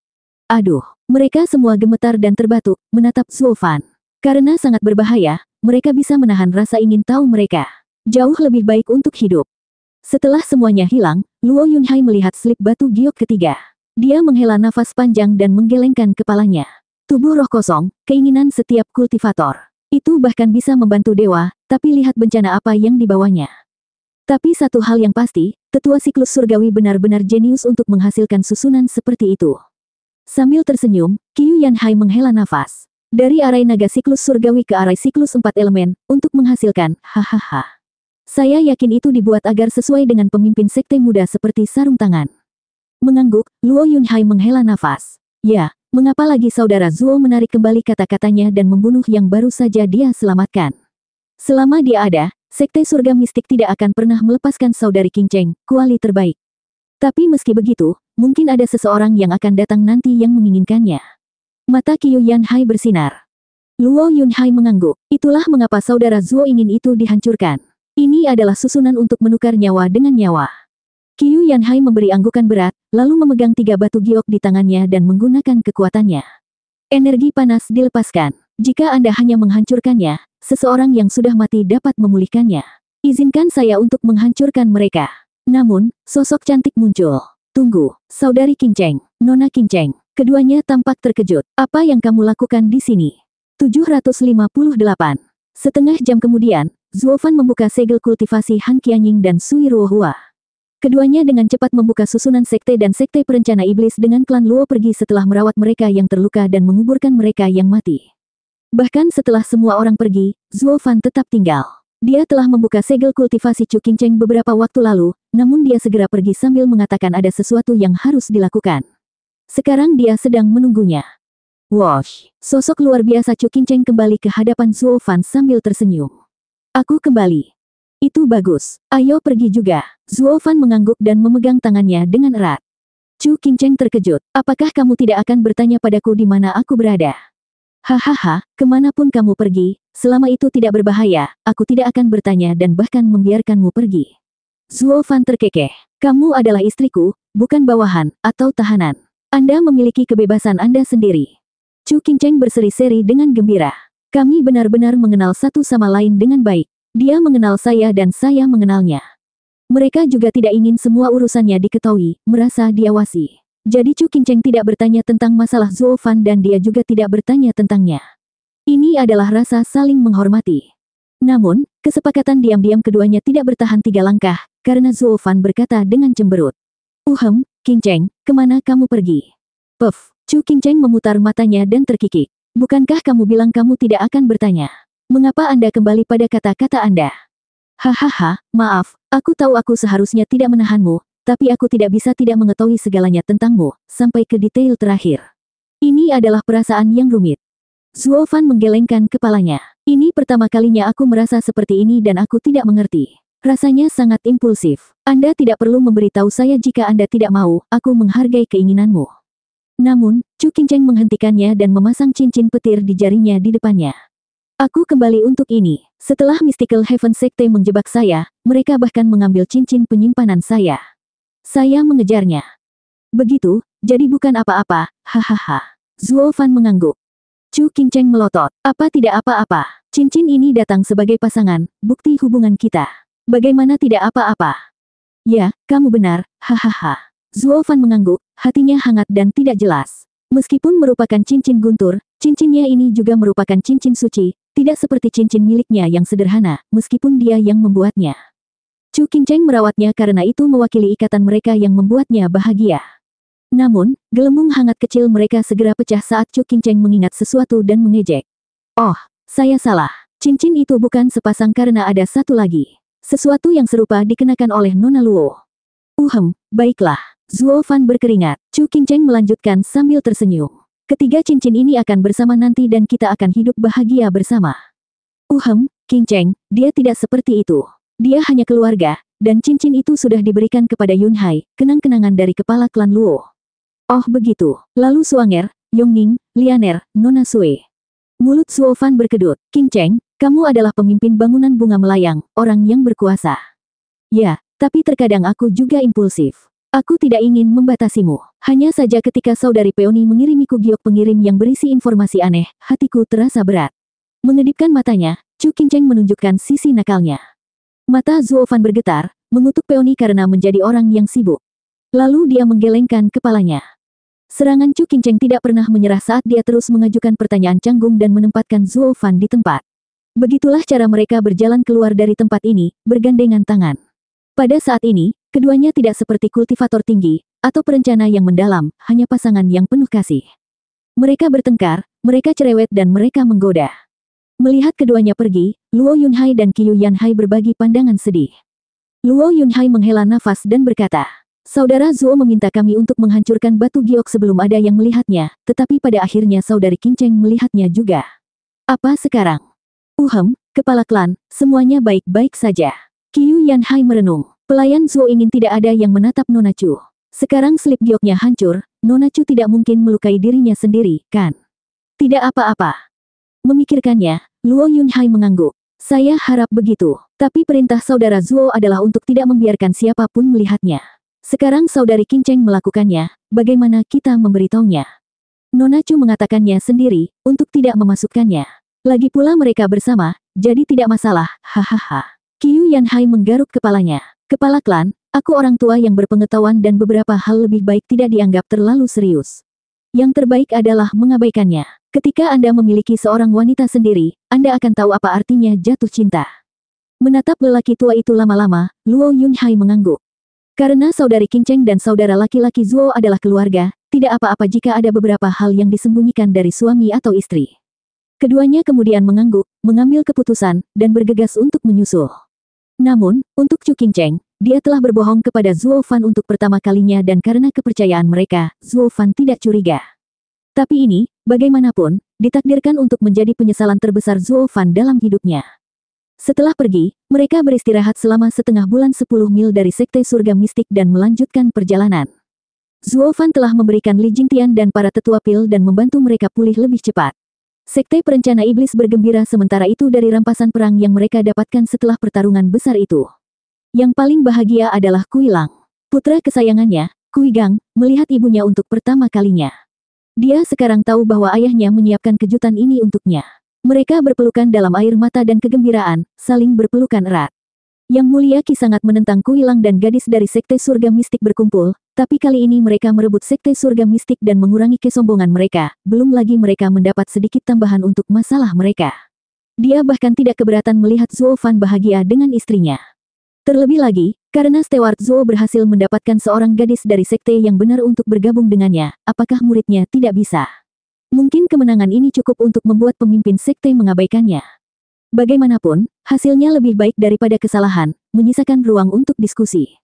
Aduh, mereka semua gemetar dan terbatuk, menatap Zuo Fan. Karena sangat berbahaya, mereka bisa menahan rasa ingin tahu mereka. Jauh lebih baik untuk hidup. Setelah semuanya hilang, Luo Yunhai melihat slip batu giok ketiga. Dia menghela nafas panjang dan menggelengkan kepalanya. Tubuh roh kosong, keinginan setiap kultivator. Itu bahkan bisa membantu dewa, tapi lihat bencana apa yang dibawanya. Tapi satu hal yang pasti, tetua siklus surgawi benar-benar jenius untuk menghasilkan susunan seperti itu. Sambil tersenyum, Qiu Yanhai menghela nafas. Dari arai naga siklus surgawi ke arai siklus 4 elemen, untuk menghasilkan, hahaha. Saya yakin itu dibuat agar sesuai dengan pemimpin sekte muda seperti sarung tangan. Mengangguk, Luo Yunhai menghela nafas. Ya, mengapa lagi saudara Zuo menarik kembali kata-katanya dan membunuh yang baru saja dia selamatkan? Selama dia ada, sekte surga mistik tidak akan pernah melepaskan saudari Qing Cheng, kuali terbaik. Tapi meski begitu, mungkin ada seseorang yang akan datang nanti yang menginginkannya. Mata Qiu Yanhai bersinar. Luo Yunhai mengangguk. Itulah mengapa saudara Zuo ingin itu dihancurkan. Ini adalah susunan untuk menukar nyawa dengan nyawa. Qiu Yanhai memberi anggukan berat, lalu memegang 3 batu giok di tangannya dan menggunakan kekuatannya. Energi panas dilepaskan. Jika Anda hanya menghancurkannya, seseorang yang sudah mati dapat memulihkannya. Izinkan saya untuk menghancurkan mereka. Namun, sosok cantik muncul. Tunggu, saudari Qing Cheng, Nona Qing Cheng. Keduanya tampak terkejut. Apa yang kamu lakukan di sini? 758. Setengah jam kemudian, Zuo Fan membuka segel kultivasi Han Qianying dan Sui Ruohua. Keduanya dengan cepat membuka susunan sekte dan sekte perencana iblis dengan klan Luo pergi setelah merawat mereka yang terluka dan menguburkan mereka yang mati. Bahkan setelah semua orang pergi, Zuo Fan tetap tinggal. Dia telah membuka segel kultivasi Chu Qing Cheng beberapa waktu lalu, namun dia segera pergi sambil mengatakan ada sesuatu yang harus dilakukan. Sekarang dia sedang menunggunya. Wosh! Sosok luar biasa Chu Qing Cheng kembali ke hadapan Zuo Fan sambil tersenyum. Aku kembali. Itu bagus. Ayo pergi juga. Zuo Fan mengangguk dan memegang tangannya dengan erat. Chu Qing Cheng terkejut. Apakah kamu tidak akan bertanya padaku di mana aku berada? Hahaha, kemanapun kamu pergi, selama itu tidak berbahaya, aku tidak akan bertanya dan bahkan membiarkanmu pergi. Zuo Fan terkekeh. Kamu adalah istriku, bukan bawahan, atau tahanan. Anda memiliki kebebasan Anda sendiri. Chu Qing Cheng berseri-seri dengan gembira. Kami benar-benar mengenal satu sama lain dengan baik. Dia mengenal saya dan saya mengenalnya. Mereka juga tidak ingin semua urusannya diketahui, merasa diawasi. Jadi Chu Qing Cheng tidak bertanya tentang masalah Zuo Fan dan dia juga tidak bertanya tentangnya. Ini adalah rasa saling menghormati. Namun, kesepakatan diam-diam keduanya tidak bertahan 3 langkah, karena Zuo Fan berkata dengan cemberut. Qing Cheng, kemana kamu pergi? Puff, Chu Qing Cheng memutar matanya dan terkikik. Bukankah kamu bilang kamu tidak akan bertanya? Mengapa Anda kembali pada kata-kata Anda? Hahaha, maaf, aku tahu aku seharusnya tidak menahanmu, tapi aku tidak bisa tidak mengetahui segalanya tentangmu, sampai ke detail terakhir. Ini adalah perasaan yang rumit. Zuo Fan menggelengkan kepalanya. Ini pertama kalinya aku merasa seperti ini dan aku tidak mengerti. Rasanya sangat impulsif. Anda tidak perlu memberitahu saya jika Anda tidak mau, aku menghargai keinginanmu. Namun, Chu Qing Cheng menghentikannya dan memasang cincin petir di jarinya di depannya. Aku kembali untuk ini. Setelah Mystical Heaven Sekte menjebak saya, mereka bahkan mengambil cincin penyimpanan saya. Saya mengejarnya. Begitu, jadi bukan apa-apa, hahaha. Zuo Fan mengangguk. Chu Qing Cheng melotot. Apa tidak apa-apa. Cincin ini datang sebagai pasangan, bukti hubungan kita. Bagaimana tidak apa-apa? Ya, kamu benar, hahaha. Zuo Fan mengangguk, hatinya hangat dan tidak jelas. Meskipun merupakan cincin guntur, cincinnya ini juga merupakan cincin suci, tidak seperti cincin miliknya yang sederhana, meskipun dia yang membuatnya. Chu Qing Cheng merawatnya karena itu mewakili ikatan mereka yang membuatnya bahagia. Namun, gelembung hangat kecil mereka segera pecah saat Chu Qing Cheng mengingat sesuatu dan mengejek. Oh, saya salah. Cincin itu bukan sepasang karena ada satu lagi. Sesuatu yang serupa dikenakan oleh Nona Luo. Baiklah. Zuo Fan berkeringat. Chu Qing Cheng melanjutkan sambil tersenyum. Ketiga cincin ini akan bersama nanti dan kita akan hidup bahagia bersama. Qing Cheng, dia tidak seperti itu. Dia hanya keluarga, dan cincin itu sudah diberikan kepada Yunhai, kenang-kenangan dari kepala klan Luo. Oh begitu. Lalu Suanger, Yongning, Lianer, Nona Sui. Mulut Zuo Fan berkedut. Qing Cheng, kamu adalah pemimpin bangunan bunga melayang, orang yang berkuasa. Ya, tapi terkadang aku juga impulsif. Aku tidak ingin membatasimu. Hanya saja ketika saudari Peony mengirimiku giok pengirim yang berisi informasi aneh, hatiku terasa berat. Mengedipkan matanya, Chu Qing Cheng menunjukkan sisi nakalnya. Mata Zuo Fan bergetar, mengutuk Peony karena menjadi orang yang sibuk. Lalu dia menggelengkan kepalanya. Serangan Chu Qingcheng tidak pernah menyerah saat dia terus mengajukan pertanyaan canggung dan menempatkan Zuo Fan di tempat. Begitulah cara mereka berjalan keluar dari tempat ini, bergandengan tangan. Pada saat ini, keduanya tidak seperti kultivator tinggi, atau perencana yang mendalam, hanya pasangan yang penuh kasih. Mereka bertengkar, mereka cerewet dan mereka menggoda. Melihat keduanya pergi, Luo Yunhai dan Qiu Yanhai berbagi pandangan sedih. Luo Yunhai menghela nafas dan berkata, Saudara Zuo meminta kami untuk menghancurkan batu giok sebelum ada yang melihatnya, tetapi pada akhirnya saudari Qingcheng melihatnya juga. Apa sekarang? Kepala klan, semuanya baik-baik saja. Qiu Yanhai merenung. Pelayan Zuo ingin tidak ada yang menatap Nona Chu. Sekarang slip gioknya hancur, Nona Chu tidak mungkin melukai dirinya sendiri, kan? Tidak apa-apa. Memikirkannya, Luo Yunhai mengangguk. Saya harap begitu. Tapi perintah saudara Zuo adalah untuk tidak membiarkan siapapun melihatnya. Sekarang saudari Qingcheng melakukannya, bagaimana kita memberitahunya? Nona Chu mengatakannya sendiri, untuk tidak memasukkannya. Lagi pula mereka bersama, jadi tidak masalah, hahaha. Qiu Yanhai menggaruk kepalanya. Kepala klan, aku orang tua yang berpengetahuan dan beberapa hal lebih baik tidak dianggap terlalu serius. Yang terbaik adalah mengabaikannya. Ketika Anda memiliki seorang wanita sendiri, Anda akan tahu apa artinya jatuh cinta. Menatap lelaki tua itu lama-lama, Luo Yunhai mengangguk. Karena saudari Qingcheng dan saudara laki-laki Zuo adalah keluarga, tidak apa-apa jika ada beberapa hal yang disembunyikan dari suami atau istri. Keduanya kemudian mengangguk, mengambil keputusan, dan bergegas untuk menyusul. Namun, untuk Chu Qingcheng, dia telah berbohong kepada Zuo Fan untuk pertama kalinya dan karena kepercayaan mereka, Zuo Fan tidak curiga. Tapi ini, bagaimanapun, ditakdirkan untuk menjadi penyesalan terbesar Zuo Fan dalam hidupnya. Setelah pergi, mereka beristirahat selama setengah bulan 10 mil dari Sekte Surga Mistik dan melanjutkan perjalanan. Zuo Fan telah memberikan Li Jingtian dan para tetua pil dan membantu mereka pulih lebih cepat. Sekte Perencana Iblis bergembira sementara itu dari rampasan perang yang mereka dapatkan setelah pertarungan besar itu. Yang paling bahagia adalah Kui Lang. Putra kesayangannya, Kui Gang, melihat ibunya untuk pertama kalinya. Dia sekarang tahu bahwa ayahnya menyiapkan kejutan ini untuknya. Mereka berpelukan dalam air mata dan kegembiraan, saling berpelukan erat. Yang Mulia Qi sangat menentang Kui Lang dan gadis dari Sekte Surga Mistik berkumpul, tapi kali ini mereka merebut Sekte Surga Mistik dan mengurangi kesombongan mereka, belum lagi mereka mendapat sedikit tambahan untuk masalah mereka. Dia bahkan tidak keberatan melihat Zuo Fan bahagia dengan istrinya. Terlebih lagi, karena Steward Zuo berhasil mendapatkan seorang gadis dari sekte yang benar untuk bergabung dengannya, apakah muridnya tidak bisa? Mungkin kemenangan ini cukup untuk membuat pemimpin sekte mengabaikannya. Bagaimanapun, hasilnya lebih baik daripada kesalahan, menyisakan ruang untuk diskusi.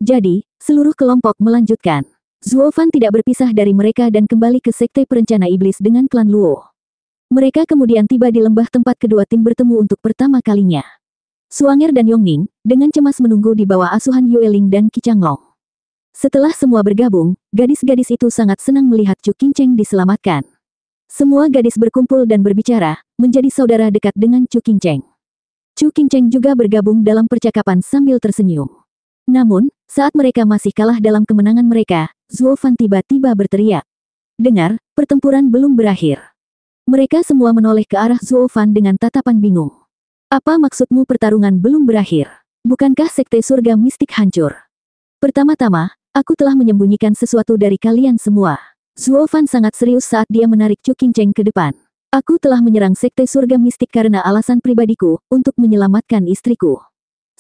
Jadi, seluruh kelompok melanjutkan. Zuo Fan tidak berpisah dari mereka dan kembali ke Sekte Perencana Iblis dengan klan Luo. Mereka kemudian tiba di lembah tempat kedua tim bertemu untuk pertama kalinya. Suanger dan Yongning, dengan cemas menunggu di bawah asuhan Yueling dan Qi Changlong. Setelah semua bergabung, gadis-gadis itu sangat senang melihat Chu Qingcheng diselamatkan. Semua gadis berkumpul dan berbicara, menjadi saudara dekat dengan Chu Qingcheng. Chu Qingcheng juga bergabung dalam percakapan sambil tersenyum. Namun, saat mereka masih kalah dalam kemenangan mereka, Zuo Fan tiba-tiba berteriak. Dengar, pertempuran belum berakhir. Mereka semua menoleh ke arah Zuo Fan dengan tatapan bingung. Apa maksudmu pertarungan belum berakhir? Bukankah Sekte Surga Mistik hancur? Pertama-tama, aku telah menyembunyikan sesuatu dari kalian semua. Zuo Fan sangat serius saat dia menarik Chu Qingcheng ke depan. Aku telah menyerang Sekte Surga Mistik karena alasan pribadiku, untuk menyelamatkan istriku.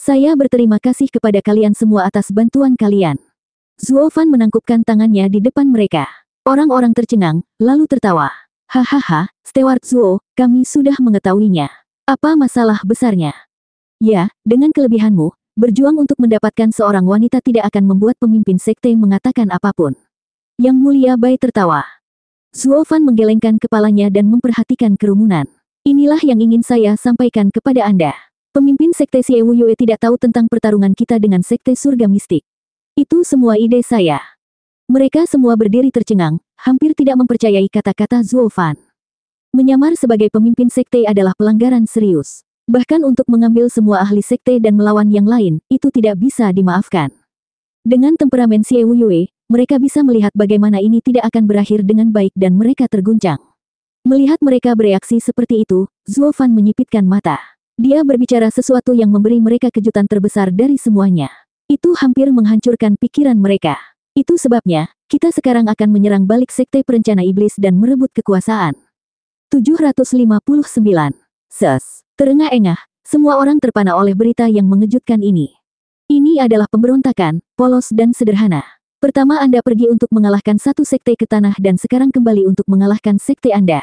Saya berterima kasih kepada kalian semua atas bantuan kalian. Zuo Fan menangkupkan tangannya di depan mereka. Orang-orang tercengang, lalu tertawa. Hahaha, Steward Zuo, kami sudah mengetahuinya. Apa masalah besarnya? Ya, dengan kelebihanmu, berjuang untuk mendapatkan seorang wanita tidak akan membuat pemimpin sekte mengatakan apapun. Yang Mulia Bai tertawa. Zuo Fan menggelengkan kepalanya dan memperhatikan kerumunan. Inilah yang ingin saya sampaikan kepada Anda. Pemimpin sekte Xie Wuyue tidak tahu tentang pertarungan kita dengan sekte surga mistik. Itu semua ide saya. Mereka semua berdiri tercengang, hampir tidak mempercayai kata-kata Zuo Fan. Menyamar sebagai pemimpin sekte adalah pelanggaran serius. Bahkan untuk mengambil semua ahli sekte dan melawan yang lain, itu tidak bisa dimaafkan. Dengan temperamen Xie Wuyue, mereka bisa melihat bagaimana ini tidak akan berakhir dengan baik dan mereka terguncang. Melihat mereka bereaksi seperti itu, Zuo Fan menyipitkan mata. Dia berbicara sesuatu yang memberi mereka kejutan terbesar dari semuanya. Itu hampir menghancurkan pikiran mereka. Itu sebabnya, kita sekarang akan menyerang balik sekte perencana iblis dan merebut kekuasaan. 759. Terengah-engah, semua orang terpana oleh berita yang mengejutkan ini. Ini adalah pemberontakan, polos dan sederhana. Pertama Anda pergi untuk mengalahkan satu sekte ke tanah dan sekarang kembali untuk mengalahkan sekte Anda.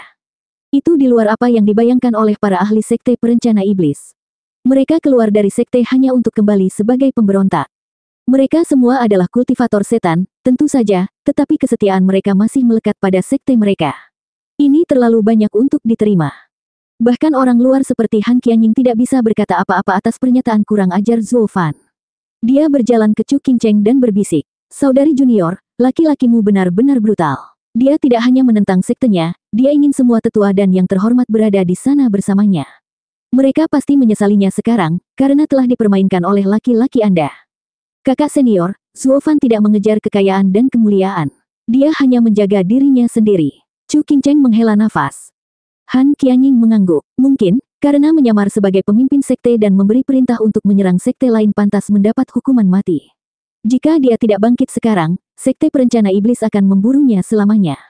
Itu di luar apa yang dibayangkan oleh para ahli sekte perencana iblis. Mereka keluar dari sekte hanya untuk kembali sebagai pemberontak. Mereka semua adalah kultivator setan, tentu saja, tetapi kesetiaan mereka masih melekat pada sekte mereka. Ini terlalu banyak untuk diterima. Bahkan orang luar seperti Han Qianying tidak bisa berkata apa-apa atas pernyataan kurang ajar Zuo Fan. Dia berjalan ke Chu Qingcheng dan berbisik, "Saudari junior, laki-lakimu benar-benar brutal." Dia tidak hanya menentang sektenya, dia ingin semua tetua dan yang terhormat berada di sana bersamanya. Mereka pasti menyesalinya sekarang, karena telah dipermainkan oleh laki-laki Anda. Kakak senior, Zuo Fan tidak mengejar kekayaan dan kemuliaan. Dia hanya menjaga dirinya sendiri. Chu Qingcheng menghela nafas. Han Qianying mengangguk. Mungkin, karena menyamar sebagai pemimpin sekte dan memberi perintah untuk menyerang sekte lain pantas mendapat hukuman mati. Jika dia tidak bangkit sekarang, sekte perencana iblis akan memburunya selamanya.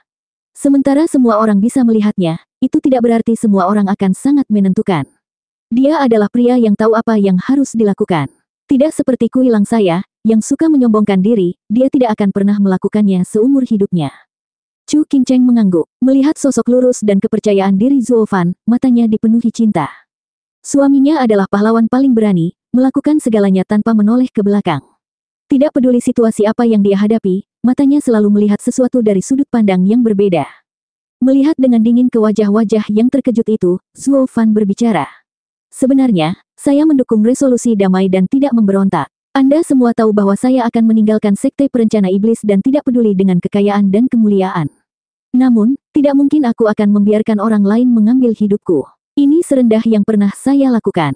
Sementara semua orang bisa melihatnya, itu tidak berarti semua orang akan sangat menentukan. Dia adalah pria yang tahu apa yang harus dilakukan. Tidak seperti kuilang saya, yang suka menyombongkan diri, dia tidak akan pernah melakukannya seumur hidupnya. Chu Qingcheng mengangguk, melihat sosok lurus dan kepercayaan diri Zuo Fan, matanya dipenuhi cinta. Suaminya adalah pahlawan paling berani, melakukan segalanya tanpa menoleh ke belakang. Tidak peduli situasi apa yang dia hadapi, matanya selalu melihat sesuatu dari sudut pandang yang berbeda. Melihat dengan dingin ke wajah-wajah yang terkejut itu, Zuo Fan berbicara. Sebenarnya, saya mendukung resolusi damai dan tidak memberontak. Anda semua tahu bahwa saya akan meninggalkan sekte perencana iblis dan tidak peduli dengan kekayaan dan kemuliaan. Namun, tidak mungkin aku akan membiarkan orang lain mengambil hidupku. Ini serendah yang pernah saya lakukan.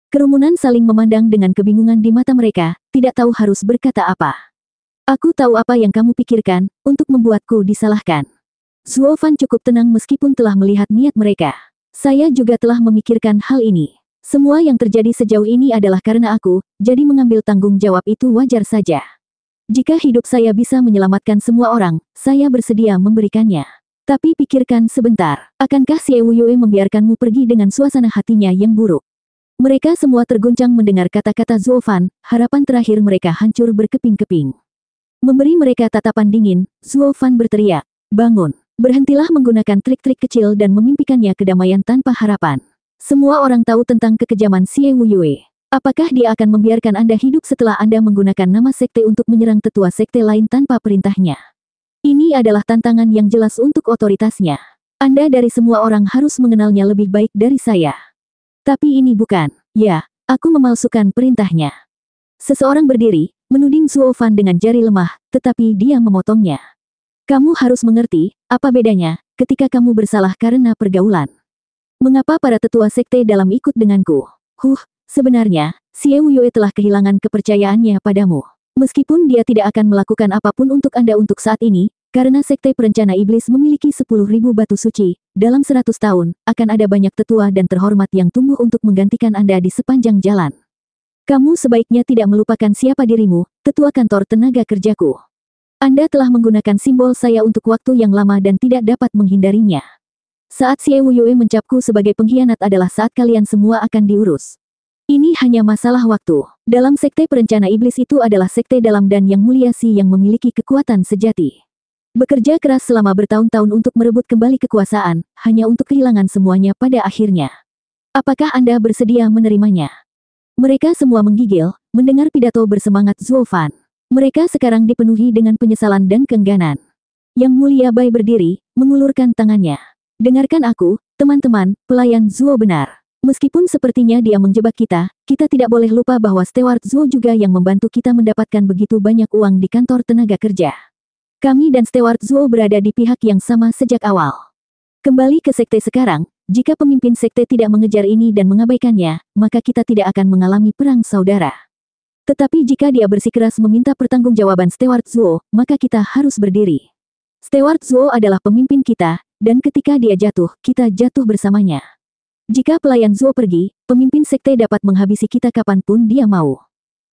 Kerumunan saling memandang dengan kebingungan di mata mereka, tidak tahu harus berkata apa. Aku tahu apa yang kamu pikirkan, untuk membuatku disalahkan. Zuo Fan cukup tenang meskipun telah melihat niat mereka. Saya juga telah memikirkan hal ini. Semua yang terjadi sejauh ini adalah karena aku, jadi mengambil tanggung jawab itu wajar saja. Jika hidup saya bisa menyelamatkan semua orang, saya bersedia memberikannya. Tapi pikirkan sebentar, akankah Xie Wuyue membiarkanmu pergi dengan suasana hatinya yang buruk? Mereka semua terguncang mendengar kata-kata Zuo Fan, harapan terakhir mereka hancur berkeping-keping. Memberi mereka tatapan dingin, Zuo Fan berteriak, "Bangun! Berhentilah menggunakan trik-trik kecil dan memimpikannya kedamaian tanpa harapan. Semua orang tahu tentang kekejaman Xie Wuyue. Apakah dia akan membiarkan Anda hidup setelah Anda menggunakan nama sekte untuk menyerang tetua sekte lain tanpa perintahnya? Ini adalah tantangan yang jelas untuk otoritasnya. Anda dari semua orang harus mengenalnya lebih baik dari saya. Tapi ini bukan, ya, aku memalsukan perintahnya." Seseorang berdiri, menuding Zuo Fan dengan jari lemah, tetapi dia memotongnya. "Kamu harus mengerti, apa bedanya, ketika kamu bersalah karena pergaulan. Mengapa para tetua sekte dalam ikut denganku? Sebenarnya, Xie Wuyue telah kehilangan kepercayaannya padamu. Meskipun dia tidak akan melakukan apapun untuk Anda untuk saat ini, karena sekte perencana iblis memiliki 10.000 batu suci, dalam 100 tahun, akan ada banyak tetua dan terhormat yang tumbuh untuk menggantikan Anda di sepanjang jalan. Kamu sebaiknya tidak melupakan siapa dirimu, tetua kantor tenaga kerjaku. Anda telah menggunakan simbol saya untuk waktu yang lama dan tidak dapat menghindarinya. Saat Xie Wuyue mencapku sebagai pengkhianat adalah saat kalian semua akan diurus. Ini hanya masalah waktu. Dalam sekte perencana iblis itu adalah sekte dalam dan yang mulia yang memiliki kekuatan sejati. Bekerja keras selama bertahun-tahun untuk merebut kembali kekuasaan, hanya untuk kehilangan semuanya pada akhirnya. Apakah Anda bersedia menerimanya? Mereka semua menggigil, mendengar pidato bersemangat Zuo Fan. Mereka sekarang dipenuhi dengan penyesalan dan keengganan. Yang mulia Bai berdiri, mengulurkan tangannya. "Dengarkan aku, teman-teman, pelayan Zuo benar. Meskipun sepertinya dia menjebak kita, kita tidak boleh lupa bahwa Steward Zuo juga yang membantu kita mendapatkan begitu banyak uang di kantor tenaga kerja. Kami dan Steward Zuo berada di pihak yang sama sejak awal. Kembali ke sekte sekarang, jika pemimpin sekte tidak mengejar ini dan mengabaikannya, maka kita tidak akan mengalami perang saudara. Tetapi jika dia bersikeras meminta pertanggungjawaban Steward Zuo, maka kita harus berdiri. Steward Zuo adalah pemimpin kita, dan ketika dia jatuh, kita jatuh bersamanya. Jika pelayan Zuo pergi, pemimpin sekte dapat menghabisi kita kapanpun dia mau.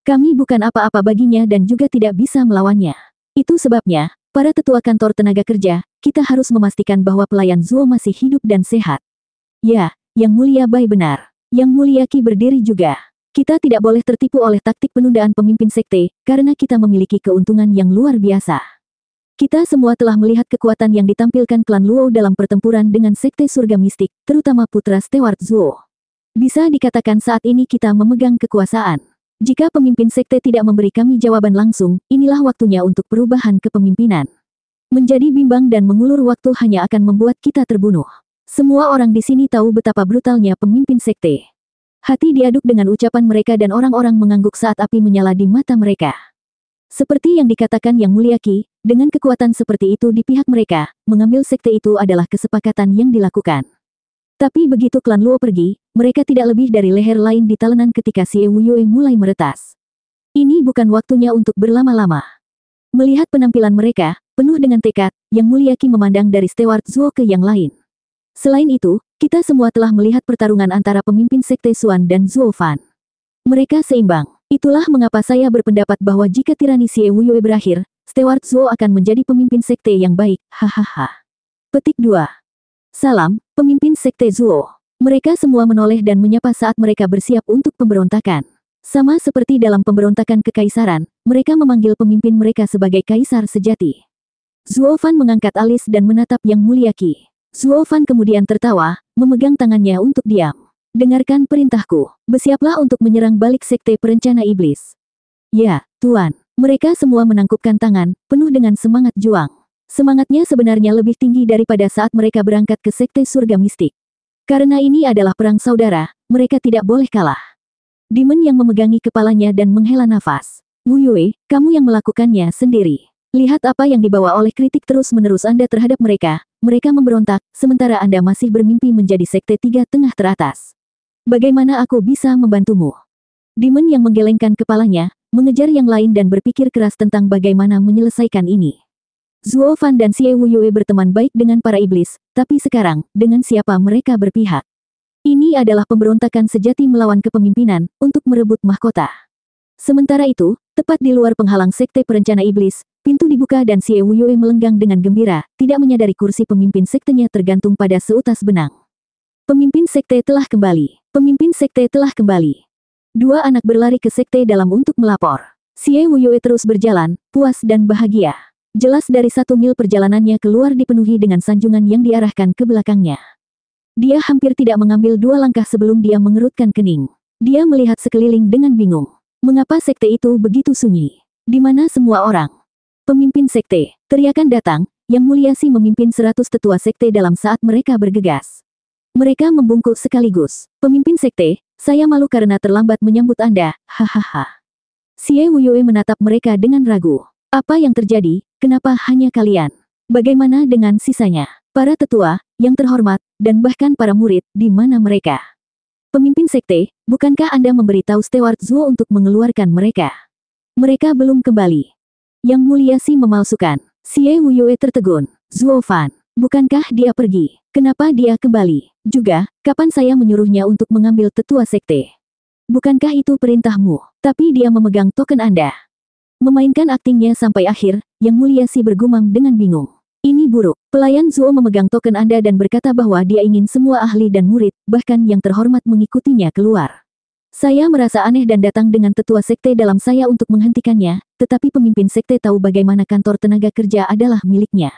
Kami bukan apa-apa baginya dan juga tidak bisa melawannya. Itu sebabnya, para tetua kantor tenaga kerja, kita harus memastikan bahwa pelayan Zuo masih hidup dan sehat. Ya, Yang Mulia Bai benar. Yang Mulia Qi berdiri juga. Kita tidak boleh tertipu oleh taktik penundaan pemimpin sekte, karena kita memiliki keuntungan yang luar biasa. Kita semua telah melihat kekuatan yang ditampilkan klan Luo dalam pertempuran dengan sekte surga mistik, terutama putra Steward Zuo. Bisa dikatakan saat ini kita memegang kekuasaan. Jika pemimpin sekte tidak memberi kami jawaban langsung, inilah waktunya untuk perubahan kepemimpinan. Menjadi bimbang dan mengulur waktu hanya akan membuat kita terbunuh. Semua orang di sini tahu betapa brutalnya pemimpin sekte. Hati diaduk dengan ucapan mereka dan orang-orang mengangguk saat api menyala di mata mereka. Seperti yang dikatakan Yang Mulia Qi, dengan kekuatan seperti itu di pihak mereka, mengambil sekte itu adalah kesepakatan yang dilakukan. Tapi begitu klan Luo pergi, mereka tidak lebih dari leher lain di talenan ketika Xie Wuyue mulai meretas. Ini bukan waktunya untuk berlama-lama. Melihat penampilan mereka, penuh dengan tekad, Yang Mulia Qi memandang dari Steward Zuo ke yang lain. Selain itu, kita semua telah melihat pertarungan antara pemimpin sekte Xuan dan Zuo Fan. Mereka seimbang. Itulah mengapa saya berpendapat bahwa jika tirani Xie Wuyue berakhir, Steward Zuo akan menjadi pemimpin sekte yang baik, hahaha. Petik 2. Salam, pemimpin sekte Zuo. Mereka semua menoleh dan menyapa saat mereka bersiap untuk pemberontakan. Sama seperti dalam pemberontakan kekaisaran, mereka memanggil pemimpin mereka sebagai kaisar sejati. Zuo Fan mengangkat alis dan menatap Yang Mulia Qi. Zuo Fan kemudian tertawa, memegang tangannya untuk diam. Dengarkan perintahku. Bersiaplah untuk menyerang balik sekte perencana iblis. Ya, Tuan. Mereka semua menangkupkan tangan, penuh dengan semangat juang. Semangatnya sebenarnya lebih tinggi daripada saat mereka berangkat ke sekte surga mistik. Karena ini adalah perang saudara, mereka tidak boleh kalah. Demon yang memegangi kepalanya dan menghela nafas. Wuyue, kamu yang melakukannya sendiri. Lihat apa yang dibawa oleh kritik terus-menerus Anda terhadap mereka. Mereka memberontak, sementara Anda masih bermimpi menjadi sekte tiga tengah teratas. Bagaimana aku bisa membantumu? Demon yang menggelengkan kepalanya, mengejar yang lain dan berpikir keras tentang bagaimana menyelesaikan ini. Zuo Fan dan Xie Wuyue berteman baik dengan para iblis, tapi sekarang, dengan siapa mereka berpihak? Ini adalah pemberontakan sejati melawan kepemimpinan, untuk merebut mahkota. Sementara itu, tepat di luar penghalang sekte perencana iblis, pintu dibuka dan Xie Wuyue melenggang dengan gembira, tidak menyadari kursi pemimpin sektenya tergantung pada seutas benang. Pemimpin sekte telah kembali. Pemimpin sekte telah kembali. Dua anak berlari ke sekte dalam untuk melapor. Xie Wuyue terus berjalan, puas dan bahagia. Jelas dari 1 mil perjalanannya keluar dipenuhi dengan sanjungan yang diarahkan ke belakangnya. Dia hampir tidak mengambil 2 langkah sebelum dia mengerutkan kening. Dia melihat sekeliling dengan bingung. Mengapa sekte itu begitu sunyi? Di mana semua orang? Pemimpin sekte, teriakan datang, Yang Mulia Xi memimpin 100 tetua sekte dalam saat mereka bergegas. Mereka membungkuk sekaligus. Pemimpin sekte, saya malu karena terlambat menyambut Anda, hahaha. Xie Wuyue menatap mereka dengan ragu. Apa yang terjadi, kenapa hanya kalian? Bagaimana dengan sisanya? Para tetua, yang terhormat, dan bahkan para murid, di mana mereka? Pemimpin sekte, bukankah Anda memberitahu Steward Zuo untuk mengeluarkan mereka? Mereka belum kembali. Yang Mulia Xi memalsukan. Xie Wuyue tertegun. Zuo Fan, bukankah dia pergi? Kenapa dia kembali? Juga, kapan saya menyuruhnya untuk mengambil tetua sekte? Bukankah itu perintahmu? Tapi dia memegang token Anda. Memainkan aktingnya sampai akhir, Yang Mulia Xi bergumam dengan bingung. Ini buruk. Pelayan Zuo memegang token Anda dan berkata bahwa dia ingin semua ahli dan murid, bahkan yang terhormat mengikutinya keluar. Saya merasa aneh dan datang dengan tetua sekte dalam saya untuk menghentikannya, tetapi pemimpin sekte tahu bagaimana kantor tenaga kerja adalah miliknya.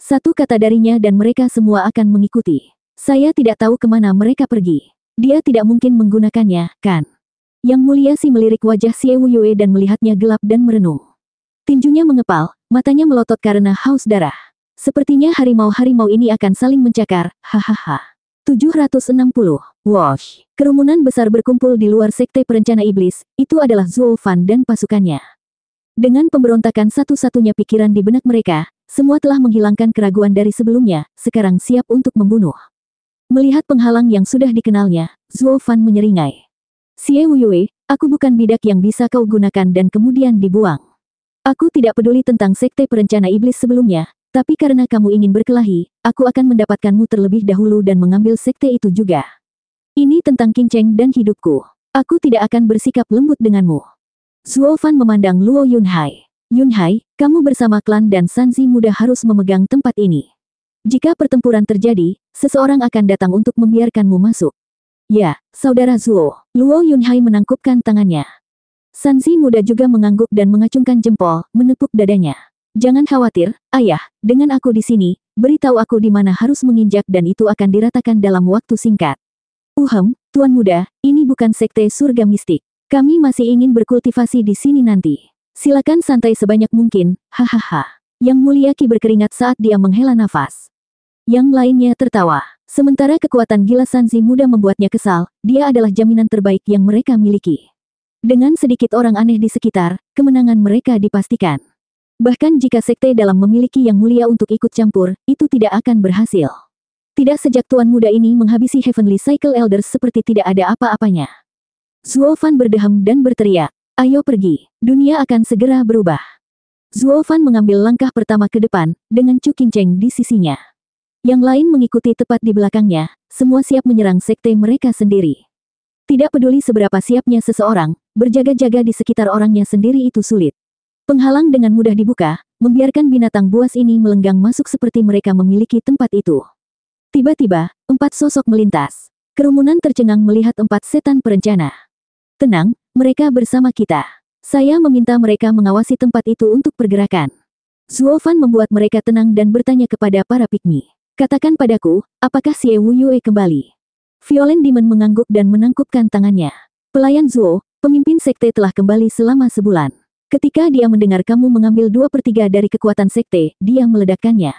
Satu kata darinya dan mereka semua akan mengikuti. Saya tidak tahu kemana mereka pergi. Dia tidak mungkin menggunakannya, kan? Yang Mulia Xi melirik wajah Xie Wuyue dan melihatnya gelap dan merenung. Tinjunya mengepal, matanya melotot karena haus darah. Sepertinya harimau-harimau ini akan saling mencakar, hahaha. 760. Wosh. Kerumunan besar berkumpul di luar sekte perencana iblis, itu adalah Zuo Fan dan pasukannya. Dengan pemberontakan satu-satunya pikiran di benak mereka, semua telah menghilangkan keraguan dari sebelumnya, sekarang siap untuk membunuh. Melihat penghalang yang sudah dikenalnya, Zuo Fan menyeringai. Xie Wuyue, aku bukan bidak yang bisa kau gunakan dan kemudian dibuang. Aku tidak peduli tentang sekte perencana iblis sebelumnya, tapi karena kamu ingin berkelahi, aku akan mendapatkanmu terlebih dahulu dan mengambil sekte itu juga. Ini tentang Qingcheng dan hidupku. Aku tidak akan bersikap lembut denganmu. Zuo Fan memandang Luo Yunhai. Yunhai, kamu bersama klan dan Sanzi muda harus memegang tempat ini. Jika pertempuran terjadi, seseorang akan datang untuk membiarkanmu masuk. Ya, saudara Zuo. Luo Yunhai menangkupkan tangannya. Sanzi muda juga mengangguk dan mengacungkan jempol, menepuk dadanya. Jangan khawatir, ayah, dengan aku di sini, beritahu aku di mana harus menginjak dan itu akan diratakan dalam waktu singkat. Tuan muda, ini bukan sekte surga mistik. Kami masih ingin berkultivasi di sini nanti. Silakan santai sebanyak mungkin, hahaha. Yang mulia Qi berkeringat saat dia menghela nafas. Yang lainnya tertawa. Sementara kekuatan gila Sanzi muda membuatnya kesal, dia adalah jaminan terbaik yang mereka miliki. Dengan sedikit orang aneh di sekitar, kemenangan mereka dipastikan. Bahkan jika sekte dalam memiliki yang mulia untuk ikut campur, itu tidak akan berhasil. Tidak sejak tuan muda ini menghabisi Heavenly Cycle Elders seperti tidak ada apa-apanya. Zuo Fan berdeham dan berteriak, ayo pergi, dunia akan segera berubah. Zuo Fan mengambil langkah pertama ke depan, dengan Chu Qingcheng di sisinya. Yang lain mengikuti tepat di belakangnya, semua siap menyerang sekte mereka sendiri. Tidak peduli seberapa siapnya seseorang, berjaga-jaga di sekitar orangnya sendiri itu sulit. Penghalang dengan mudah dibuka, membiarkan binatang buas ini melenggang masuk seperti mereka memiliki tempat itu. Tiba-tiba, 4 sosok melintas. Kerumunan tercengang melihat 4 setan perencana. Tenang, mereka bersama kita. Saya meminta mereka mengawasi tempat itu untuk pergerakan. Zuo Fan membuat mereka tenang dan bertanya kepada para pikmi. Katakan padaku, apakah Xie Wuyue kembali? Violent Demon mengangguk dan menangkupkan tangannya. Pelayan Zuo, pemimpin sekte telah kembali selama sebulan. Ketika dia mendengar kamu mengambil 2/3 dari kekuatan sekte, dia meledakkannya.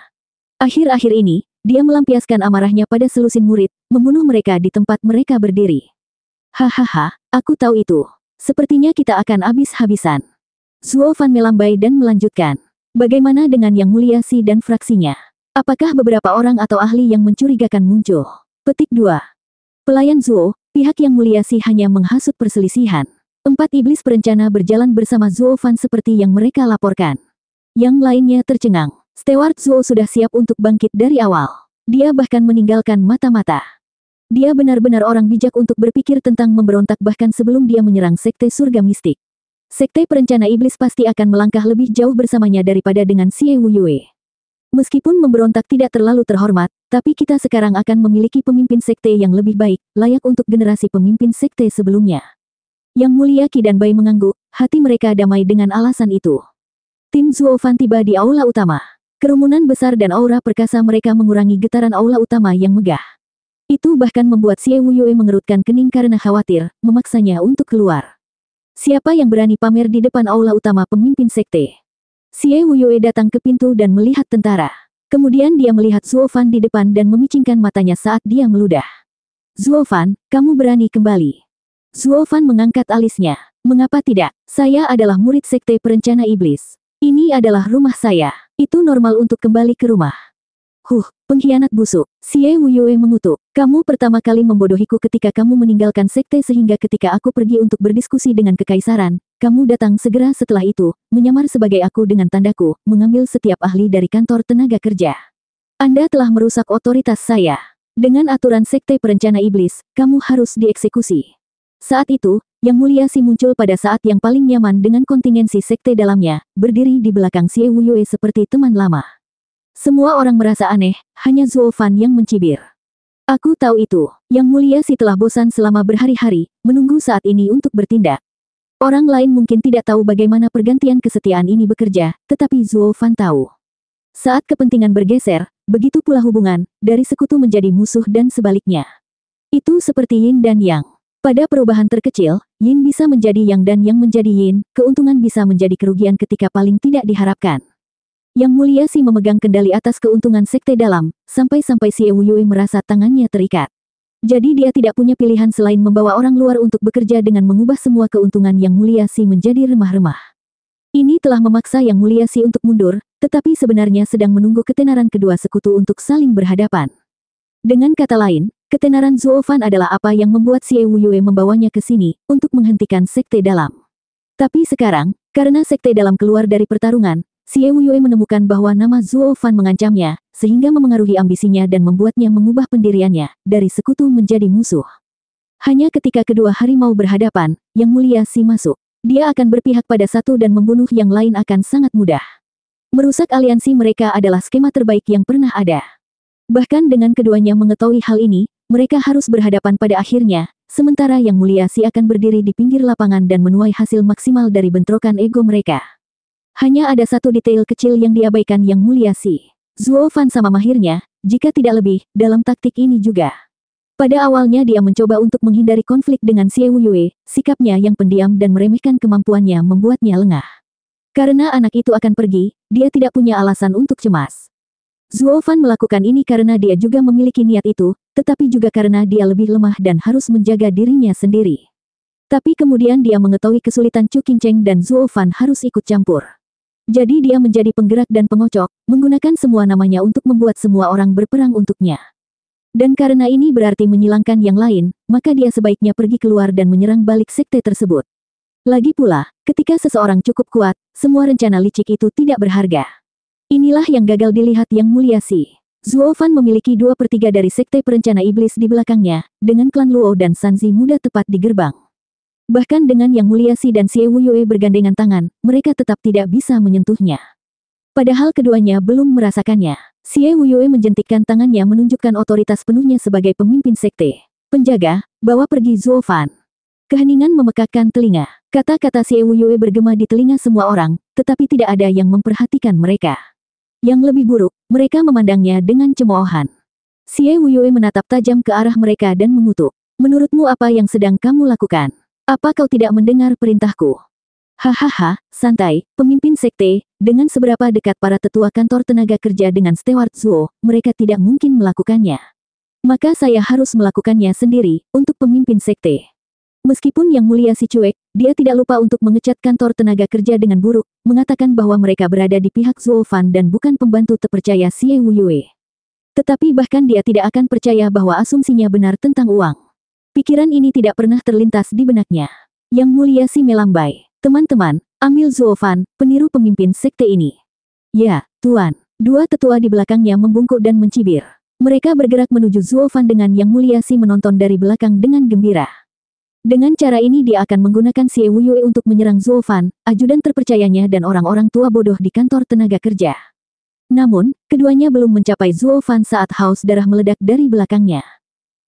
Akhir-akhir ini, dia melampiaskan amarahnya pada selusin murid, membunuh mereka di tempat mereka berdiri. Hahaha, aku tahu itu. Sepertinya kita akan habis-habisan. Zuo Fan melambai dan melanjutkan. Bagaimana dengan Yang Mulia Si dan fraksinya? Apakah beberapa orang atau ahli yang mencurigakan muncul? Petik 2. Pelayan Zuo, pihak Yang Mulia Si hanya menghasut perselisihan. 4 iblis perencana berjalan bersama Zuo Fan seperti yang mereka laporkan. Yang lainnya tercengang. Steward Zuo sudah siap untuk bangkit dari awal. Dia bahkan meninggalkan mata-mata. Dia benar-benar orang bijak untuk berpikir tentang memberontak bahkan sebelum dia menyerang sekte surga mistik. Sekte perencana iblis pasti akan melangkah lebih jauh bersamanya daripada dengan Xie Wuyue. Meskipun memberontak tidak terlalu terhormat, tapi kita sekarang akan memiliki pemimpin sekte yang lebih baik, layak untuk generasi pemimpin sekte sebelumnya. Yang Mulia Qi dan Bai mengangguk, hati mereka damai dengan alasan itu. Tim Zuo Fan tiba di aula utama. Kerumunan besar dan aura perkasa mereka mengurangi getaran aula utama yang megah. Itu bahkan membuat Xie Wuyue mengerutkan kening karena khawatir, memaksanya untuk keluar. Siapa yang berani pamer di depan aula utama pemimpin sekte? Xie Wuyue datang ke pintu dan melihat tentara. Kemudian dia melihat Zuo Fan di depan dan memicingkan matanya saat dia meludah. Zuo Fan, kamu berani kembali. Zuo Fan mengangkat alisnya. Mengapa tidak? Saya adalah murid sekte perencana iblis. Ini adalah rumah saya. Itu normal untuk kembali ke rumah. Pengkhianat busuk. Xie Wuyue mengutuk. Kamu pertama kali membodohiku ketika kamu meninggalkan sekte sehingga ketika aku pergi untuk berdiskusi dengan kekaisaran, kamu datang segera setelah itu, menyamar sebagai aku dengan tandaku, mengambil setiap ahli dari kantor tenaga kerja. Anda telah merusak otoritas saya. Dengan aturan sekte perencana iblis, kamu harus dieksekusi. Saat itu, Yang Mulia Si muncul pada saat yang paling nyaman dengan kontingensi sekte dalamnya, berdiri di belakang Xie Wuyue seperti teman lama. Semua orang merasa aneh, hanya Zuo Fan yang mencibir. Aku tahu itu. Yang Mulia Si telah bosan selama berhari-hari, menunggu saat ini untuk bertindak. Orang lain mungkin tidak tahu bagaimana pergantian kesetiaan ini bekerja, tetapi Zuo Fan tahu. Saat kepentingan bergeser, begitu pula hubungan, dari sekutu menjadi musuh dan sebaliknya. Itu seperti yin dan yang. Pada perubahan terkecil, yin bisa menjadi yang dan yang menjadi yin, keuntungan bisa menjadi kerugian ketika paling tidak diharapkan. Yang Mulia Si memegang kendali atas keuntungan sekte dalam, sampai-sampai Xie Wuyue merasa tangannya terikat. Jadi dia tidak punya pilihan selain membawa orang luar untuk bekerja dengan mengubah semua keuntungan Yang Mulia Si menjadi remah-remah. Ini telah memaksa Yang Mulia Si untuk mundur, tetapi sebenarnya sedang menunggu ketenaran kedua sekutu untuk saling berhadapan. Dengan kata lain, ketenaran Zuo Fan adalah apa yang membuat Xie Wuyue membawanya ke sini, untuk menghentikan sekte dalam. Tapi sekarang, karena sekte dalam keluar dari pertarungan, Xie Wuyue menemukan bahwa nama Zuo Fan mengancamnya, sehingga memengaruhi ambisinya dan membuatnya mengubah pendiriannya, dari sekutu menjadi musuh. Hanya ketika kedua harimau berhadapan, Yang Mulia Si masuk. Dia akan berpihak pada satu dan membunuh yang lain akan sangat mudah. Merusak aliansi mereka adalah skema terbaik yang pernah ada. Bahkan dengan keduanya mengetahui hal ini, mereka harus berhadapan pada akhirnya, sementara Yang Mulia Si akan berdiri di pinggir lapangan dan menuai hasil maksimal dari bentrokan ego mereka. Hanya ada satu detail kecil yang diabaikan Yang Mulia Si. Zuo Fan sama mahirnya, jika tidak lebih, dalam taktik ini juga. Pada awalnya dia mencoba untuk menghindari konflik dengan Xie Wuyue, sikapnya yang pendiam dan meremehkan kemampuannya membuatnya lengah. Karena anak itu akan pergi, dia tidak punya alasan untuk cemas. Zuo Fan melakukan ini karena dia juga memiliki niat itu, tetapi juga karena dia lebih lemah dan harus menjaga dirinya sendiri. Tapi kemudian dia mengetahui kesulitan Chu Qingcheng dan Zuo Fan harus ikut campur. Jadi dia menjadi penggerak dan pengocok, menggunakan semua namanya untuk membuat semua orang berperang untuknya. Dan karena ini berarti menyilangkan yang lain, maka dia sebaiknya pergi keluar dan menyerang balik sekte tersebut. Lagi pula, ketika seseorang cukup kuat, semua rencana licik itu tidak berharga. Inilah yang gagal dilihat Yang Mulia Si. Zuo Fan memiliki 2/3 dari sekte perencana iblis di belakangnya, dengan klan Luo dan Sanzi muda tepat di gerbang. Bahkan dengan Yang Mulia Si dan Xie Wuyue bergandengan tangan, mereka tetap tidak bisa menyentuhnya. Padahal keduanya belum merasakannya. Xie Wuyue menjentikkan tangannya menunjukkan otoritas penuhnya sebagai pemimpin sekte. Penjaga, bawa pergi Zuo Fan. Keheningan memekakkan telinga. Kata-kata Xie Wuyue bergema di telinga semua orang, tetapi tidak ada yang memperhatikan mereka. Yang lebih buruk, mereka memandangnya dengan cemoohan. Xie Wuyue menatap tajam ke arah mereka dan mengutuk. Menurutmu apa yang sedang kamu lakukan? Apa kau tidak mendengar perintahku? Hahaha, santai, pemimpin sekte, dengan seberapa dekat para tetua kantor tenaga kerja dengan Steward Zuo, mereka tidak mungkin melakukannya. Maka saya harus melakukannya sendiri, untuk pemimpin sekte. Meskipun Yang Mulia Si cuek, dia tidak lupa untuk mengecat kantor tenaga kerja dengan buruk, mengatakan bahwa mereka berada di pihak Zuo Fan dan bukan pembantu terpercaya Xie Wuyue. Tetapi bahkan dia tidak akan percaya bahwa asumsinya benar tentang uang. Pikiran ini tidak pernah terlintas di benaknya. Yang Mulia Si melambai. Teman-teman, ambil Zuo Fan, peniru pemimpin sekte ini. Ya, Tuan. Dua tetua di belakangnya membungkuk dan mencibir. Mereka bergerak menuju Zuo Fan dengan Yang Mulia Si menonton dari belakang dengan gembira. Dengan cara ini dia akan menggunakan Xie Wuyue untuk menyerang Zuo Fan, ajudan terpercayanya dan orang-orang tua bodoh di kantor tenaga kerja. Namun, keduanya belum mencapai Zuo Fan saat haus darah meledak dari belakangnya.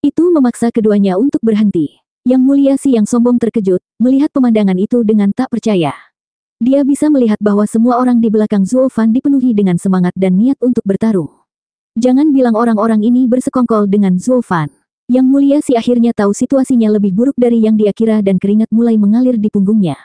Itu memaksa keduanya untuk berhenti. Yang Mulia Si yang sombong terkejut, melihat pemandangan itu dengan tak percaya. Dia bisa melihat bahwa semua orang di belakang Zuo Fan dipenuhi dengan semangat dan niat untuk bertarung. Jangan bilang orang-orang ini bersekongkol dengan Zuo Fan. Yang Mulia Si akhirnya tahu situasinya lebih buruk dari yang dia kira dan keringat mulai mengalir di punggungnya.